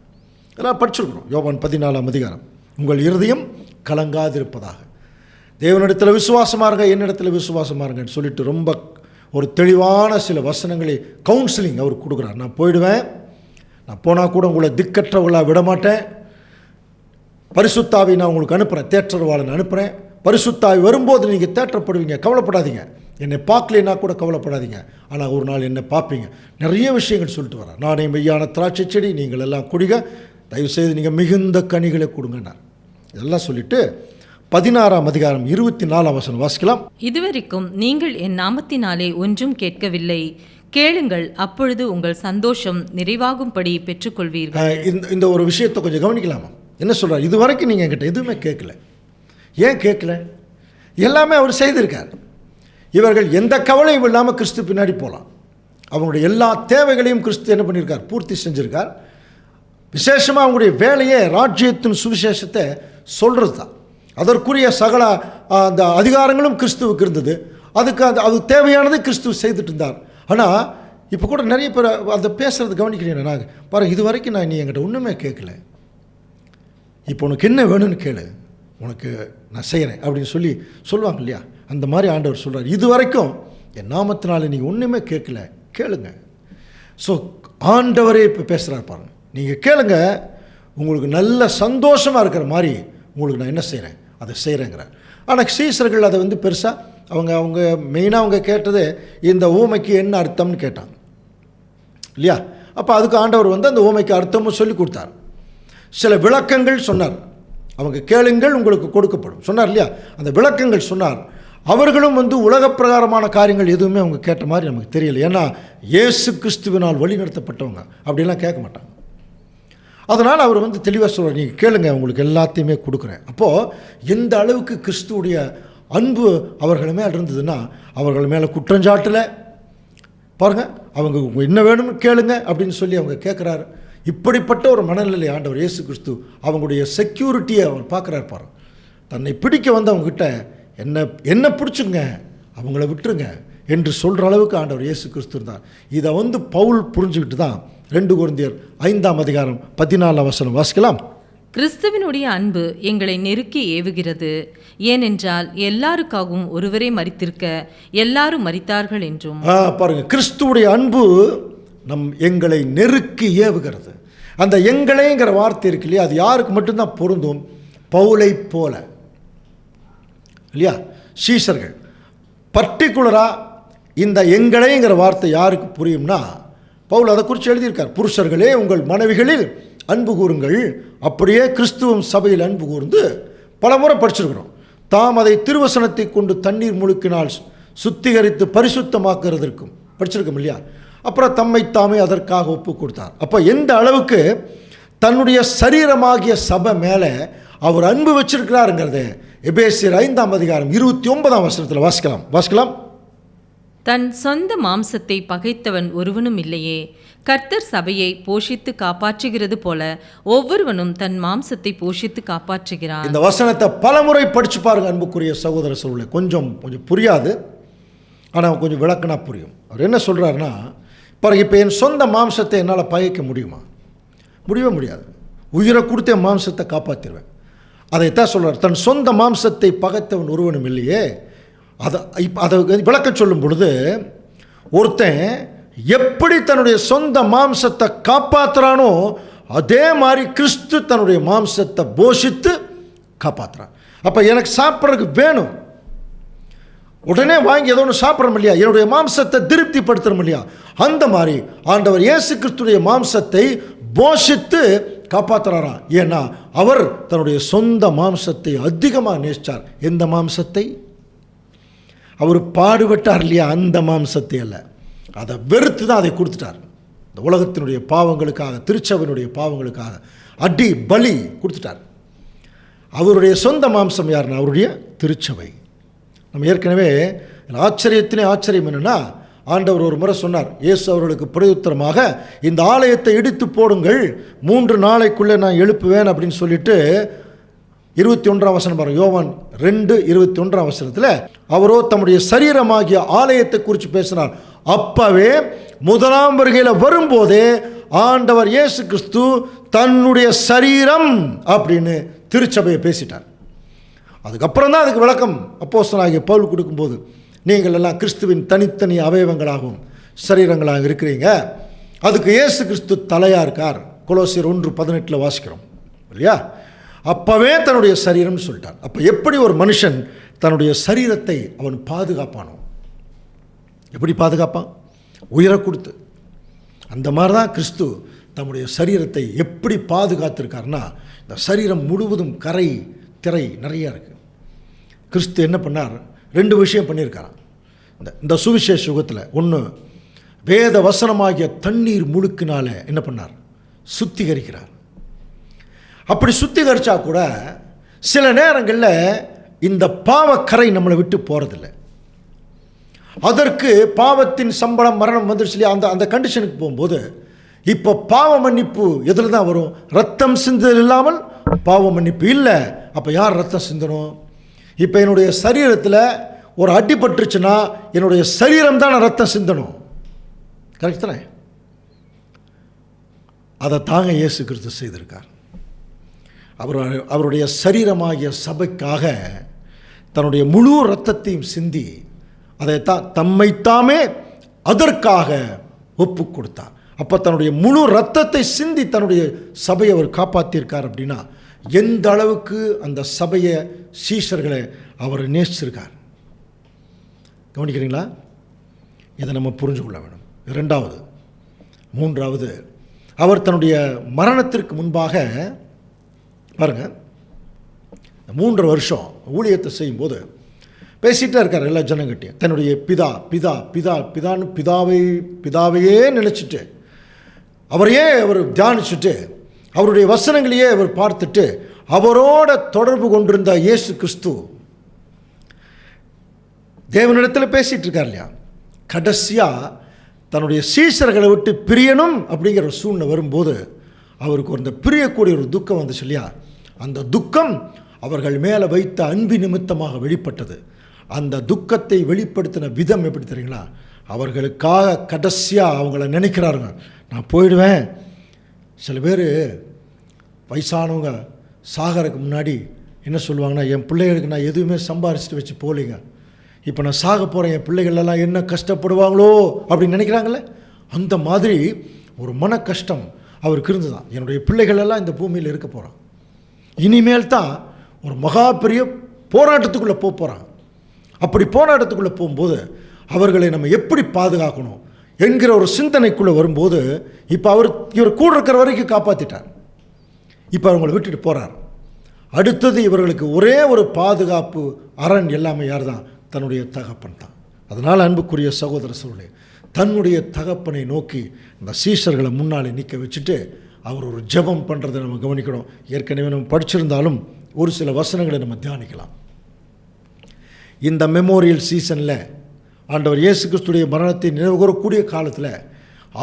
இதெல்லாம் படிச்சிருக்கிறோம். யோவான் 14ஆம் அதிகாரம், உங்கள் இருதயம் கலங்காதிருப்பதாக. தேவனிடத்தில் விசுவாசமாக இருங்க, என்னிடத்தில் விசுவாசமாக இருங்கன்னு சொல்லிட்டு ரொம்ப ஒரு தெளிவான சில வசனங்களை கவுன்சிலிங் அவர் கொடுக்குறார். நான் போயிடுவேன், நான் போனால் கூட உங்களை திக்கற்றவர்களாக விடமாட்டேன், பரிசுத்தாவை நான் உங்களுக்கு அனுப்புகிறேன், தேற்றரவாளன் அனுப்புகிறேன், பரிசுத்தாய் வரும்போது நீங்கள் தேற்றப்படுவீங்க, கவலைப்படாதீங்க. என்னை பார்க்கலைன்னா கூட கவலைப்படாதீங்க, ஆனால் ஒரு நாள் என்னை பார்ப்பீங்க. நிறைய விஷயங்கள் சொல்லிட்டு வரேன். நானே மெய்யான திராட்சை செடி, நீங்கள் எல்லாம் குடிக, தயவுசெய்து நீங்கள் மிகுந்த கனிகளை கொடுங்கன்னார். இதெல்லாம் சொல்லிவிட்டு 16ஆம் அதிகாரம் 24ஆம் வசனம் வாசிக்கலாம். இதுவரைக்கும் நீங்கள் என் நாமத்தினாலே ஒன்றும் கேட்கவில்லை, கேளுங்கள், அப்பொழுது உங்கள் சந்தோஷம் நிறைவாகும்படி பெற்றுக்கொள்வீர்கள். இந்த ஒரு விஷயத்தை கொஞ்சம் கவனிக்கலாமா? என்ன சொல்கிறார்? இது வரைக்கும் நீங்கள் என்கிட்ட எதுவுமே கேட்கல. ஏன் கேட்கல? எல்லாமே அவர் செய்திருக்கார். இவர்கள் எந்த கவலையும் இல்லாமல் கிறிஸ்து பின்னாடி போகலாம். அவங்களுடைய எல்லா தேவைகளையும் கிறிஸ்து என்ன பண்ணியிருக்கார்? பூர்த்தி செஞ்சுருக்கார். விசேஷமாக அவங்களுடைய வேலையே ராஜ்யத்தின் சுவிசேஷத்தை சொல்கிறது தான். அதற்குரிய சகல அந்த அதிகாரங்களும் கிறிஸ்துவுக்கு இருந்தது. அது தேவையானதை கிறிஸ்துவ செய்துட்டு இருந்தார். ஆனால் இப்போ கூட நிறைய பேர் அதை பேசுகிறது கவனிக்கிறீங்க. நாங்கள் பாருங்கள், இது வரைக்கும் நான் நீ என்கிட்ட ஒன்றுமே கேட்கல, இப்போ உனக்கு என்ன வேணும்னு கேளு, உனக்கு நான் செய்கிறேன் அப்படின்னு சொல்லுவாங்க இல்லையா? அந்த மாதிரி ஆண்டவர் சொல்கிறார், இது வரைக்கும் என் நாமத்தினால நீங்கள் ஒன்றுமே கேட்கல, கேளுங்க. ஸோ ஆண்டவரே இப்போ பேசுகிறார் பாருங்கள், நீங்கள் கேளுங்க, உங்களுக்கு நல்ல சந்தோஷமாக இருக்கிற மாதிரி உங்களுக்கு நான் என்ன செய்கிறேன் அதை செய்கிறேங்கிறார். ஆனால் சீசர்கள் அதை பெருசாக அவங்க மெயினாக அவங்க கேட்டது இந்த ஊமைக்கு என்ன அர்த்தம்னு கேட்டாங்க இல்லையா? அப்போ அதுக்கு ஆண்டவர் அந்த ஊமைக்கு அர்த்தமும் சொல்லி கொடுத்தார். சில விளக்கங்கள் சொன்னார். அவங்க கேளுங்கள் உங்களுக்கு கொடுக்கப்படும் சொன்னார் இல்லையா? அந்த விளக்கங்கள் சொன்னார். அவர்களும் உலக பிரகாரமான காரியங்கள் எதுவுமே அவங்க கேட்ட மாதிரி நமக்கு தெரியல. ஏன்னா இயேசு கிறிஸ்துவினால் வழி நடத்தப்பட்டவங்க அப்படிலாம் கேட்க மாட்டாங்க. அதனால் அவர் தெளிவாக சொல்கிறார், நீங்கள் கேளுங்க, உங்களுக்கு எல்லாத்தையுமே கொடுக்குறேன். அப்போது எந்த அளவுக்கு கிறிஸ்துவுடைய அன்பு அவர்கள் மேலே இருந்ததுன்னா, அவர்கள் மேலே குற்றஞ்சாட்டில் பாருங்கள், அவங்க என்ன வேணும்னு கேளுங்க அப்படின்னு சொல்லி அவங்க கேட்குறாரு. இப்படிப்பட்ட ஒரு மனநிலை ஆண்டவர் இயேசு கிறிஸ்து அவங்களுடைய செக்யூரிட்டியை அவர் பார்க்குறாரு. பாருங்க, தன்னை பிடிக்க அவங்ககிட்ட என்ன பிடிச்சுங்க, அவங்கள விட்டுருங்க என்று சொல்கிற அளவுக்கு ஆண்டவர் இயேசு கிறிஸ்து இருந்தார். இதை பவுல் புரிஞ்சுக்கிட்டு தான் 2 கொரிந்தியர் 5ஆம் அதிகாரம் 14ஆம் வசனம் வாசிக்கலாம். கிறிஸ்துவினுடைய அன்பு எங்களை நெருக்கி ஏவுகிறது, ஏனென்றால் எல்லாருக்காகவும் ஒருவரே மரித்திருக்க எல்லாரும் மரித்தார்கள் என்றும். பாருங்க, கிறிஸ்துவுடைய அன்பு எங்களை நெருக்கி ஏவுகிறது. அந்த எங்களைங்கிற வார்த்தை இருக்கு இல்லையா, அது யாருக்கு மட்டும்தான் பொருந்தும்? பவுலை போல இல்லையா? சீசர்கள் பர்டிகுலராக இந்த எங்களைங்கிற வார்த்தை யாருக்கு புரியும்னா, பவுல் அதை குறித்து எழுதியிருக்கார். புருஷர்களே உங்கள் மனைவிகளில் அன்பு கூறுங்கள், அப்படியே கிறிஸ்துவம் சபையில் அன்பு கூர்ந்து பலமுறை படிச்சிருக்கிறோம். தாம் அதை திருவசனத்தை கொண்டு தண்ணீர் முழுக்கினால் சுத்திகரித்து பரிசுத்தமாக்குறதற்கும் படிச்சிருக்கோம் இல்லையா? அப்புறம் தம்மை தாமே அதற்காக ஒப்பு கொடுத்தார். அப்போ எந்த அளவுக்கு தன்னுடைய சரீரமாகிய சபை மேலே அவர் அன்பு வச்சிருக்கிறாருங்கிறத எபேசியர் 5ஆம் அதிகாரம் 29ஆம் வசனத்தில் வாசிக்கலாம். தன் சொந்த மாம்சத்தை பகைத்தவன் ஒருவனும் இல்லையே, கர்த்தர் சபையை போஷித்து காப்பாற்றுகிறது போல ஒவ்வொருவனும் தன் மாம்சத்தை போஷித்து காப்பாற்றுகிறான். இந்த வசனத்தை பலமுறை படிச்சு பாருங்க அன்புக்குரிய சகோதர சகோதரர்களே. கொஞ்சம் புரியாது, ஆனால் கொஞ்சம் விளக்குனா புரியும். அவர் என்ன சொல்கிறாருன்னா, பாருங்க, இப்போ என் சொந்த மாம்சத்தை என்னால் பகைக்க முடியுமா? முடியவே முடியாது. உயிரை கொடுத்து என் மாம்சத்தை காப்பாற்றிடுவேன். அதைத்தான் சொல்கிறார், தன் சொந்த மாம்சத்தை பகைத்தவன் ஒருவனும் இல்லையே. அதை விளக்க சொல்லும் பொழுது, ஒருத்தன் எப்படி தன்னுடைய சொந்த மாம்சத்தை காப்பாற்றுறானோ அதே மாதிரி கிறிஸ்து தன்னுடைய மாம்சத்தை போஷித்து காப்பாற்றுறான். அப்போ எனக்கு சாப்பிட்றதுக்கு வேணும், உடனே வாங்கி ஏதோ ஒன்று சாப்பிட்றோம் இல்லையா? என்னுடைய மாம்சத்தை திருப்திப்படுத்துறோம் இல்லையா? அந்த மாதிரி ஆண்டவர் இயேசு கிறிஸ்துடைய மாம்சத்தை போஷித்து காப்பாற்றுறாராம். ஏன்னா அவர் தன்னுடைய சொந்த மாம்சத்தை அதிகமாக நேசித்தார். எந்த மாம்சத்தை? அவர் பாடுபட்டார் இல்லையா, அந்த மாம்சத்தை அல்ல, அதை வெறுத்து தான் அதை கொடுத்துட்டார். இந்த உலகத்தினுடைய பாவங்களுக்காக, திருச்சபையினுடைய பாவங்களுக்காக அடி பலி கொடுத்துட்டார். அவருடைய சொந்த மாம்சம் யாருன்னா அவருடைய திருச்சபை. நம்ம ஏற்கனவே ஆச்சரியம் என்னென்னா, ஆண்டவர் ஒரு முறை சொன்னார், இயேசு அவர்களுக்கு பிரதியுத்தரமாக, இந்த ஆலயத்தை இடித்து போடுங்கள், 3 நாளைக்குள்ளே நான் எழுப்புவேன் அப்படின்னு சொல்லிட்டு 21ஆம் வசனம் பாருங்க, யோவான் 2:21ஆம் வசனத்தில் அவரோ தம்முடைய சரீரமாகிய ஆலயத்தை குறித்து பேசினார். அப்பவே முதலாம் வருகையில் வரும்போதே ஆண்டவர் இயேசு கிறிஸ்து தன்னுடைய சரீரம் அப்படின்னு திருச்சபையை பேசிட்டார். அதுக்கப்புறம் தான் அதுக்கு விளக்கம் அப்போஸ்தலனாகிய பவுல் கொடுக்கும்போது, நீங்கள் எல்லாம் கிறிஸ்துவின் தனித்தனி அவயவங்களாகவும் சரீரங்களாக இருக்கிறீங்க, அதுக்கு இயேசு கிறிஸ்து தலையாக இருக்கார். கொலோசியர் 1:18 வாசிக்கிறோம் இல்லையா? அப்போவே தன்னுடைய சரீரம்னு சொல்லிட்டார். அப்போ எப்படி ஒரு மனுஷன் தன்னுடைய சரீரத்தை அவன் பாதுகாப்பானோ? எப்படி பாதுகாப்பான்? உயிரை கொடுத்து. அந்த மாதிரி தான் கிறிஸ்து தம்முடைய சரீரத்தை எப்படி பாதுகாத்திருக்காருன்னா, இந்த சரீரம் முழுவதும் கரை திரை நிறையா இருக்குது. கிறிஸ்து என்ன பண்ணார்? 2 விஷயம் பண்ணியிருக்கார் இந்த சுவிசேஷ யுகத்தில். ஒன்று, வேத வசனமாகிய தண்ணீர் முழுக்கினால என்ன பண்ணார்? சுத்திகரிக்கிறார். அப்படி சுத்திகரித்தா கூட சில நேரங்களில் இந்த பாவக்கரை நம்மளை விட்டு போகிறதில்லை. அதற்கு பாவத்தின் சம்பளம் மரணம் வந்துருச்சு இல்லையா? அந்த கண்டிஷனுக்கு போகும்போது இப்போ பாவ மன்னிப்பு எதில் தான் வரும்? ரத்தம் சிந்துதல் இல்லாமல் பாவ மன்னிப்பு இல்லை. அப்போ யார் ரத்தம் சிந்தணும்? இப்போ என்னுடைய சரீரத்தில் ஒரு அடிபட்டுருச்சுன்னா என்னுடைய சரீரம் தான் ரத்தம் சிந்தணும். கரெக்ட் தானே? அதை தாங்க இயேசு கிறிஸ்து செய்திருக்கார். அவருடைய சரீரமாகிய சபைக்காக தன்னுடைய முழு இரத்தத்தையும் சிந்தி அதைத்தான் தம்மைத்தாமே அதற்காக ஒப்பு கொடுத்தார். அப்போ தன்னுடைய முழு இரத்தத்தை சிந்தி தன்னுடைய சபையை அவர் காப்பாற்றியிருக்கார். அப்படின்னா எந்த அளவுக்கு அந்த சபையை சீஷர்களை அவர் நேசிச்சிருக்கார். கவனிக்கிறீங்களா? இதை நம்ம புரிஞ்சு கொள்ள வேண்டும். 2வது 3வது, அவர் தன்னுடைய மரணத்திற்கு முன்பாக பாருங்கள், 3 வருஷம் ஊழியத்தை செய்யும்போது பேசிகிட்டே இருக்கார் எல்லா ஜனங்கிட்டையும். தன்னுடைய பிதா பிதா பிதா பிதான்னு பிதாவையே நினச்சிட்டு அவரையே அவர் தியானிச்சுட்டு அவருடைய வசனங்களையே அவர் பார்த்துட்டு அவரோட தொடர்பு கொண்டிருந்த இயேசு கிறிஸ்து தேவனிடத்தில் பேசிகிட்டு இருக்கார் இல்லையா? கடைசியாக தன்னுடைய சீஷர்களை விட்டு பிரியணும் அப்படிங்கிற ஒரு சூழ்நிலை வரும்போது அவருக்கு அந்த பிரியக்கூடிய ஒரு துக்கம் வந்துச்சு இல்லையா? அந்த துக்கம் அவர்கள் மேலே வைத்த அன்பு நிமித்தமாக வெளிப்பட்டது. அந்த துக்கத்தை வெளிப்படுத்தின விதம் எப்படி தெரியுங்களா? அவர்களுக்காக கடைசியாக அவங்கள நினைக்கிறாருங்க, நான் போயிடுவேன். சில பேர் வயசானவங்க சாகறதுக்கு முன்னாடி என்ன சொல்லுவாங்கன்னா, என் பிள்ளைகளுக்கு நான் எதுவுமே சம்பாரிச்சிட்டு வச்சு போகலைங்க, இப்போ நான் சாக போகிறேன், என் பிள்ளைகளெல்லாம் என்ன கஷ்டப்படுவாங்களோ அப்படின்னு நினைக்கிறாங்களே. அந்த மாதிரி ஒரு மன கஷ்டம் அவருக்கு இருந்துதான். என்னுடைய பிள்ளைகளெல்லாம் இந்த பூமியில் இருக்க போகிறான், இனிமேல் தான் ஒரு மகா பெரிய போராட்டத்துக்குள்ளே போகிறாங்க. அப்படி போராட்டத்துக்குள்ளே போகும்போது அவர்களை நம்ம எப்படி பாதுகாக்கணும் என்கிற ஒரு சிந்தனைக்குள்ளே வரும்போது இப்போ இவர் கூட இருக்கிற வரைக்கும் காப்பாற்றிட்டார். இப்போ அவங்களை விட்டுட்டு போகிறார். அடுத்தது இவர்களுக்கு ஒரே ஒரு பாதுகாப்பு அரண் எல்லாமே யார் தான்? தன்னுடைய தகப்பன் தான். அதனால் அன்புக்குரிய சகோதர சகோதரர்களே, தன்னுடைய தகப்பனை நோக்கி இந்த சீஷர்களை முன்னாலே நிற்க வச்சுட்டு அவர் ஒரு ஜெபம் பண்ணுறதை நம்ம கவனிக்கணும். ஏற்கனவே நம்ம படிச்சிருந்தாலும் ஒரு சில வசனங்களை நம்ம தியானிக்கலாம். இந்த மெமோரியல் சீசனில் ஆண்டவர் இயேசு கிறிஸ்துடைய மரணத்தை நினைவுகூரக்கூடிய காலத்தில்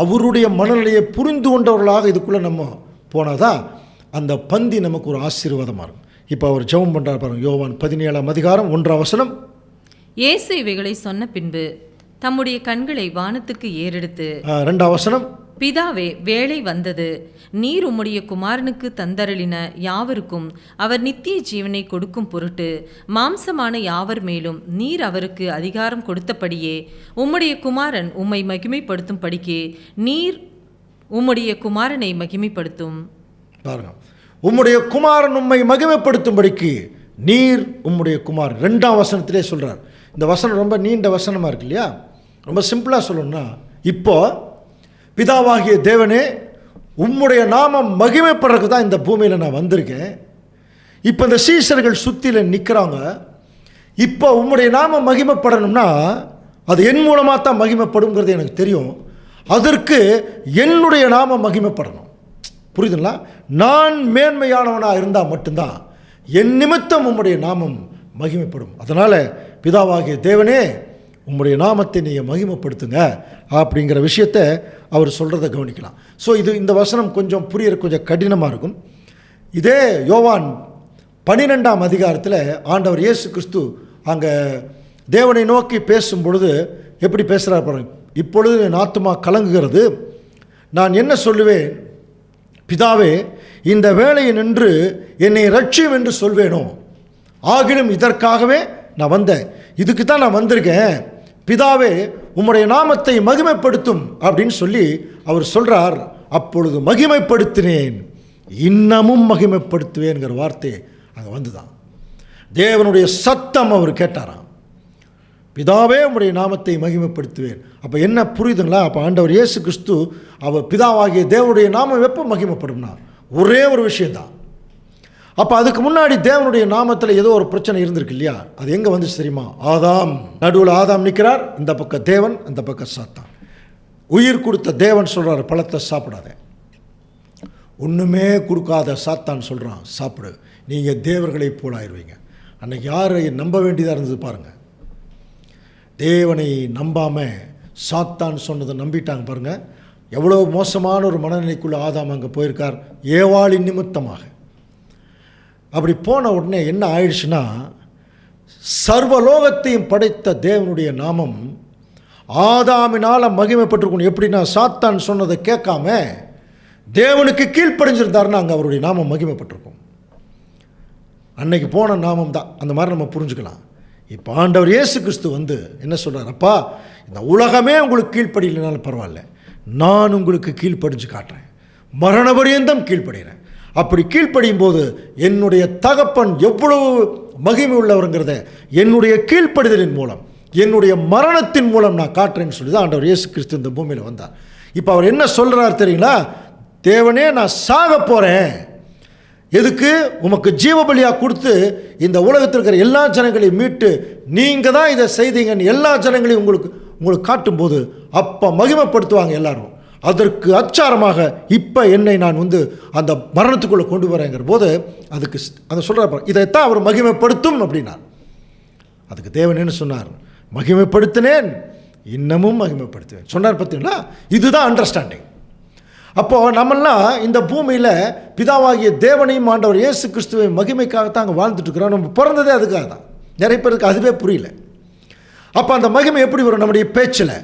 அவருடைய மனநிலையை புரிந்து கொண்டவர்களாக இதுக்குள்ளே நம்ம போனால் தான் அந்த பந்தி நமக்கு ஒரு ஆசீர்வாதமாக இருக்கும். இப்போ அவர் ஜெபம் பண்ணுறார் பாருங்கள். யோவான் 17ஆம் அதிகாரம் 1ஆம் வசனம். இயேசு இவைகளை சொன்ன பின்பு தம்முடைய கண்களை வானத்துக்கு ஏறெடுத்து 2ஆம் வசனம். பிதாவே, வேளை வந்தது, நீர் உம்முடைய குமாரனுக்கு தந்தருளின யாவருக்கும் அவர் நித்திய ஜீவனை கொடுக்கும் பொருட்டு மாம்சமான யாவர் மேலும் நீர் அவருக்கு அதிகாரம் கொடுத்தபடியே உம்முடைய குமாரன் உம்மை மகிமைப்படுத்தும் படிக்கே நீர் உம்முடைய குமாரனை மகிமைப்படுத்தும். பாருங்க, உம்முடைய குமாரன் உம்மை மகிமைப்படுத்தும்படிக்கு நீர் உம்முடைய குமாரன். 2ஆம் வசனத்திலே சொல்கிறார். இந்த வசனம் ரொம்ப நீண்ட வசனமாக இருக்கு இல்லையா? ரொம்ப சிம்பிளாக சொல்லணும்னா, இப்போ பிதாவாகிய தேவனே, உம்முடைய நாமம் மகிமைப்படுறதுக்கு தான் இந்த பூமியில் நான் வந்திருக்கேன். இப்போ இந்த சீஷர்கள் சுற்றில நிற்கிறாங்க. இப்போ உம்முடைய நாமம் மகிமைப்படணும்னா அது என் மூலமாக தான் மகிமைப்படுங்கிறது எனக்கு தெரியும். அதற்கு என்னுடைய நாமம் மகிமைப்படணும். புரியுதுங்களா? நான் மேன்மையானவனாக இருந்தால் மட்டும்தான் என் நிமித்தம் உம்முடைய நாமம் மகிமைப்படும். அதனால் பிதாவாகிய தேவனே, உம்முடைய நாமத்தை நீங்கள் மகிமைப்படுத்துங்க அப்படிங்கிற விஷயத்தை அவர் சொல்கிறத கவனிக்கலாம். ஸோ இந்த வசனம் கொஞ்சம் புரியற கொஞ்சம் கடினமாக இருக்கும். இதே யோவான் 12ஆம் அதிகாரத்தில் ஆண்டவர் இயேசு கிறிஸ்து அங்கே தேவனை நோக்கி பேசும் பொழுது எப்படி பேசுகிறார் பாருங்க. இப்பொழுது என் ஆத்துமா கலங்குகிறது, நான் என்ன சொல்லுவேன்? பிதாவே, இந்த வேளையை நின்று என்னை ரட்சியும் என்று சொல்வேனோ? ஆகிலும் இதற்காகவே நான் வந்தேன், இதுக்கு தான் நான் வந்திருக்கேன். பிதாவே, உம்முடைய நாமத்தை மகிமைப்படுத்தும் அப்படின்னு சொல்லி அவர் சொல்கிறார். அப்பொழுது மகிமைப்படுத்தினேன் இன்னமும் மகிமைப்படுத்துவேங்கிற வார்த்தை அங்கே வந்துதான். தேவனுடைய சத்தம் அவர் கேட்டாராம், பிதாவே உம்முடைய நாமத்தை மகிமைப்படுத்துவேன். அப்போ என்ன புரியுதுங்களா? அப்போ ஆண்டவர் இயேசு கிறிஸ்து அவர் பிதாவாகிய தேவனுடைய நாமம் எப்போ மகிமைப்படும்னா ஒரே ஒரு விஷயந்தான். அப்போ அதுக்கு முன்னாடி தேவனுடைய நாமத்தில் ஏதோ ஒரு பிரச்சனை இருந்திருக்கு இல்லையா? அது எங்கே வந்துச்சு தெரியுமா? ஆதாம், நடுவில் ஆதாம் நிற்கிறார், இந்த பக்கம் தேவன், அந்த பக்கம் சாத்தான். உயிர் கொடுத்த தேவன் சொல்கிறார், பழத்தை சாப்பிடாத. ஒன்றுமே கொடுக்காத சாத்தான் சொல்கிறான், சாப்பிடு, நீங்கள் தேவர்களை போல் ஆயிடுவீங்க. அன்றைக்கி யாரை நம்ப வேண்டியதாக இருந்தது பாருங்கள். தேவனை நம்பாமல் சாத்தான் சொன்னதை நம்பிட்டாங்க பாருங்கள். எவ்வளோ மோசமான ஒரு மனநிலைக்குள்ளே ஆதாம் அங்கே போயிருக்கார், ஏவாளின் நிமித்தமாக. அப்படி போன உடனே என்ன ஆயிடுச்சுன்னா, சர்வலோகத்தையும் படைத்த தேவனுடைய நாமம் ஆதாமினால் மகிமைப்பட்டிருக்கணும். எப்படின்னா, சாத்தான் சொன்னதை கேட்காம தேவனுக்கு கீழ்ப்படிஞ்சிருந்தாருன்னா அங்கே அவருடைய நாமம் மகிமைப்பட்டிருக்கும். அன்னைக்கு போன நாமம் தான். அந்த மாதிரி நம்ம புரிஞ்சுக்கலாம். இப்போ ஆண்டவர் இயேசு கிறிஸ்து வந்து என்ன சொல்கிறார்? அப்பா, இந்த உலகமே உங்களுக்கு கீழ்ப்படியில்லைனாலும் பரவாயில்ல, நான் உங்களுக்கு கீழ்ப்படிஞ்சு காட்டுறேன், மரண பரியந்தம் கீழ்ப்படுகிறேன். அப்படி கீழ்ப்படியும் போது என்னுடைய தகப்பன் எவ்வளவு மகிமை உள்ளவருங்கிறத என்னுடைய கீழ்ப்படிதலின் மூலம், என்னுடைய மரணத்தின் மூலம் நான் காட்டுறேன்னு சொல்லி தான் ஆண்டவர் இயேசு கிறிஸ்து இந்த பூமியில் வந்தார். இப்போ அவர் என்ன சொல்கிறார் தெரியுங்களா? தேவனே, நான் சாக போகிறேன், எதுக்கு? உமக்கு ஜீவபலியாக கொடுத்து இந்த உலகத்தில் இருக்கிற எல்லா ஜனங்களையும் மீட்டு நீங்கள் தான் இதை செய்தீங்கன்னு எல்லா ஜனங்களையும் உங்களுக்கு காட்டும்போது அப்போ மகிமைப்படுத்துவாங்க எல்லாரும். அதற்கு அச்சாரமாக இப்போ என்னை நான் வந்து அந்த மரணத்துக்குள்ளே கொண்டு வரேங்கிற போது அதுக்கு அதை சொல்கிறார், இதைத்தான் அவர் மகிமைப்படுத்தும் அப்படின்னார். அதுக்கு தேவன் என்ன சொன்னார்? மகிமைப்படுத்தினேன், இன்னமும் மகிமைப்படுத்துவேன் சொன்னார். பார்த்தீங்களா? இதுதான் அண்டர்ஸ்டாண்டிங். அப்போது நம்மெல்லாம் இந்த பூமியில் பிதாவாகிய தேவனையும் ஆண்டவர் இயேசு கிறிஸ்துவை மகிமைக்காகத்தான் அங்கே வாழ்ந்துட்டுருக்குறோம். நம்ம பிறந்ததே அதுக்காக தான். நிறைய பேருக்கு அதுவே புரியல. அப்போ அந்த மகிமை எப்படி வரும்? நம்முடைய பேச்சில்,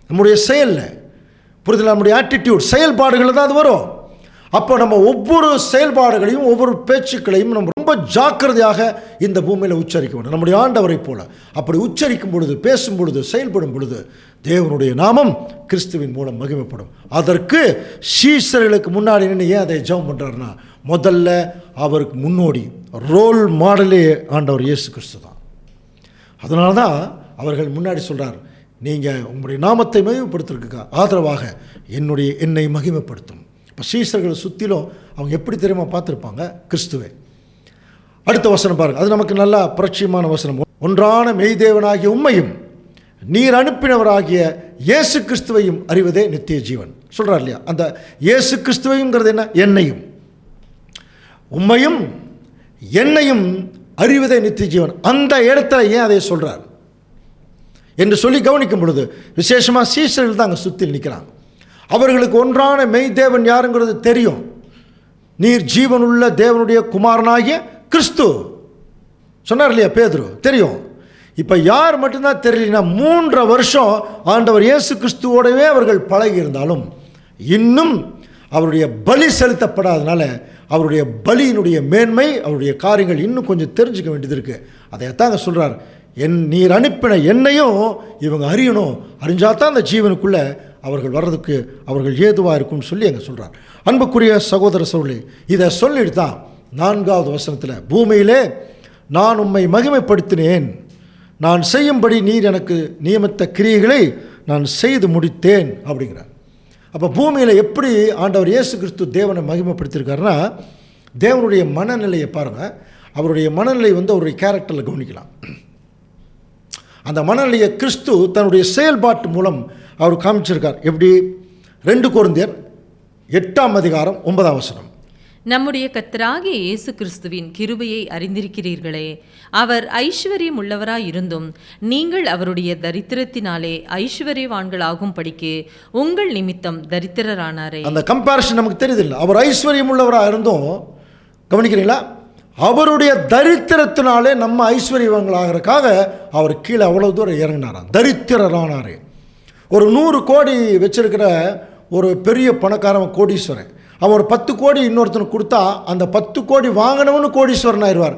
நம்முடைய செயலில், புரிதல், நம்முடைய ஆட்டிடியூட், செயல்பாடுகளில் தான் அது வரும். அப்போ நம்ம ஒவ்வொரு செயல்பாடுகளையும் ஒவ்வொரு பேச்சுக்களையும் நம்ம ரொம்ப ஜாக்கிரதையாக இந்த பூமியில் உச்சரிக்க வேண்டும், நம்முடைய ஆண்டவரை போல. அப்படி உச்சரிக்கும் பொழுது, பேசும் பொழுது, செயல்படும் பொழுது தேவனுடைய நாமம் கிறிஸ்துவின் மூலம் மகிமைப்படும். அதற்கு சீசர்களுக்கு முன்னாடி நின்று ஏன் அதை ஜெபம் பண்ணுறாருன்னா, முதல்ல அவருக்கு முன்னோடி ரோல் மாடலே ஆண்டவர் இயேசு கிறிஸ்து தான். அதனால தான் அவர்கள் முன்னாடி சொல்கிறார், நீங்கள் உங்களுடைய நாமத்தை மகிமைப்படுத்துறதுக்கு ஆதரவாக என்னை மகிமைப்படுத்தும். இப்போ சீசர்கள் சுற்றிலும் அவங்க எப்படி தெரியுமா பார்த்துருப்பாங்க? கிறிஸ்துவை. அடுத்த வசனம் பாருங்கள், அது நமக்கு நல்லா பரிச்சயமான வசனம். ஒன்றான மெய்தேவனாகிய உம்மையும் நீர் அனுப்பினவராகிய இயேசு கிறிஸ்துவையும் அறிவதே நித்திய ஜீவன் சொல்கிறார் இல்லையா? அந்த இயேசு கிறிஸ்துவையும்ங்கிறது என்ன? என்னையும் உம்மையும் என்னையும் அறிவதே நித்திய ஜீவன். அந்த இடத்துல ஏன் அதை சொல்கிறார் என்று சொல்லி கவனிக்கும் பொழுது, விசேஷமாக சீசர்கள் தான் அங்கே சுற்றி நிற்கிறாங்க. அவர்களுக்கு ஒன்றான மெய் தேவன் யாருங்கிறது தெரியும். நீர் ஜீவனுள்ள தேவனுடைய குமாரனாகிய கிறிஸ்து சொன்னார் இல்லையா பேதுரு? தெரியும். இப்போ யார் மட்டும்தான் தெரியலனா, 3 வருஷம் ஆண்டவர் இயேசு கிறிஸ்துவோடவே அவர்கள் பழகி இருந்தாலும் இன்னும் அவருடைய பலி செலுத்தப்படாதனால அவருடைய பலியினுடைய மேன்மை, அவருடைய காரியங்கள் இன்னும் கொஞ்சம் தெரிஞ்சுக்க வேண்டியது இருக்குது. அதைத்தாங்க சொல்கிறார், நீர் அனுப்பின என்னையும் இவங்க அறியணும், அறிஞ்சாதான் அந்த ஜீவனுக்குள்ளே அவர்கள் வர்றதுக்கு அவர்கள் ஏதுவாக இருக்கும்னு சொல்லி அங்கே சொல்கிறார். அன்புக்குரிய சகோதர சகோதரி, இதை சொல்லிட்டு தான் 4வது வசனத்தில், பூமியிலே நான் உம்மை மகிமைப்படுத்தினேன், நான் செய்யும்படி நீர் எனக்கு நியமித்த கிரியைகளை நான் செய்து முடித்தேன் அப்படிங்கிறார். அப்போ பூமியில் எப்படி ஆண்டவர் இயேசு கிறிஸ்து தேவனை மகிமைப்படுத்தியிருக்காருன்னா, தேவனுடைய மனநிலையை பாருங்கள். அவருடைய மனநிலை வந்து அவருடைய கேரக்டரில் கவனிக்கலாம். அந்த மனநிலையை கிறிஸ்து தன்னுடைய செயல்பாட்டு மூலம் அவர் காமிச்சிருக்கார். எப்படி? 2 கொரிந்தியர் 8ஆம் அதிகாரம் 9ஆம் வசனம். நம்முடைய கர்த்தராகிய இயேசு கிறிஸ்துவின் கிருபையை அறிந்திருக்கிறீர்களே, அவர் ஐஸ்வர்யம் உள்ளவராய் இருந்தும் நீங்கள் அவருடைய தரித்திரத்தினாலே ஐஸ்வர்யவான்களாகும் படிக்கு உங்கள் நிமித்தம் தரித்திரரானாரே. அந்த கம்பேரிசன் நமக்கு தெரியுதில்லை? அவர் ஐஸ்வர்யம் உள்ளவராக இருந்தும், கவனிக்கிறீங்களா, அவருடைய தரித்திரத்தினாலே நம்ம ஐஸ்வர்யவான்களாகிறதுக்காக அவர் கீழே அவ்வளோ தூரம் இறங்கினாராம், தரித்திரரானாரே. ஒரு 100 கோடி வச்சிருக்கிற ஒரு பெரிய பணக்காரன் கோடீஸ்வரன், அவன் ஒரு 10 கோடி இன்னொருத்தனுக்கு கொடுத்தா அந்த 10 கோடி வாங்கினவனு கோடீஸ்வரன் ஆயிடுவார்.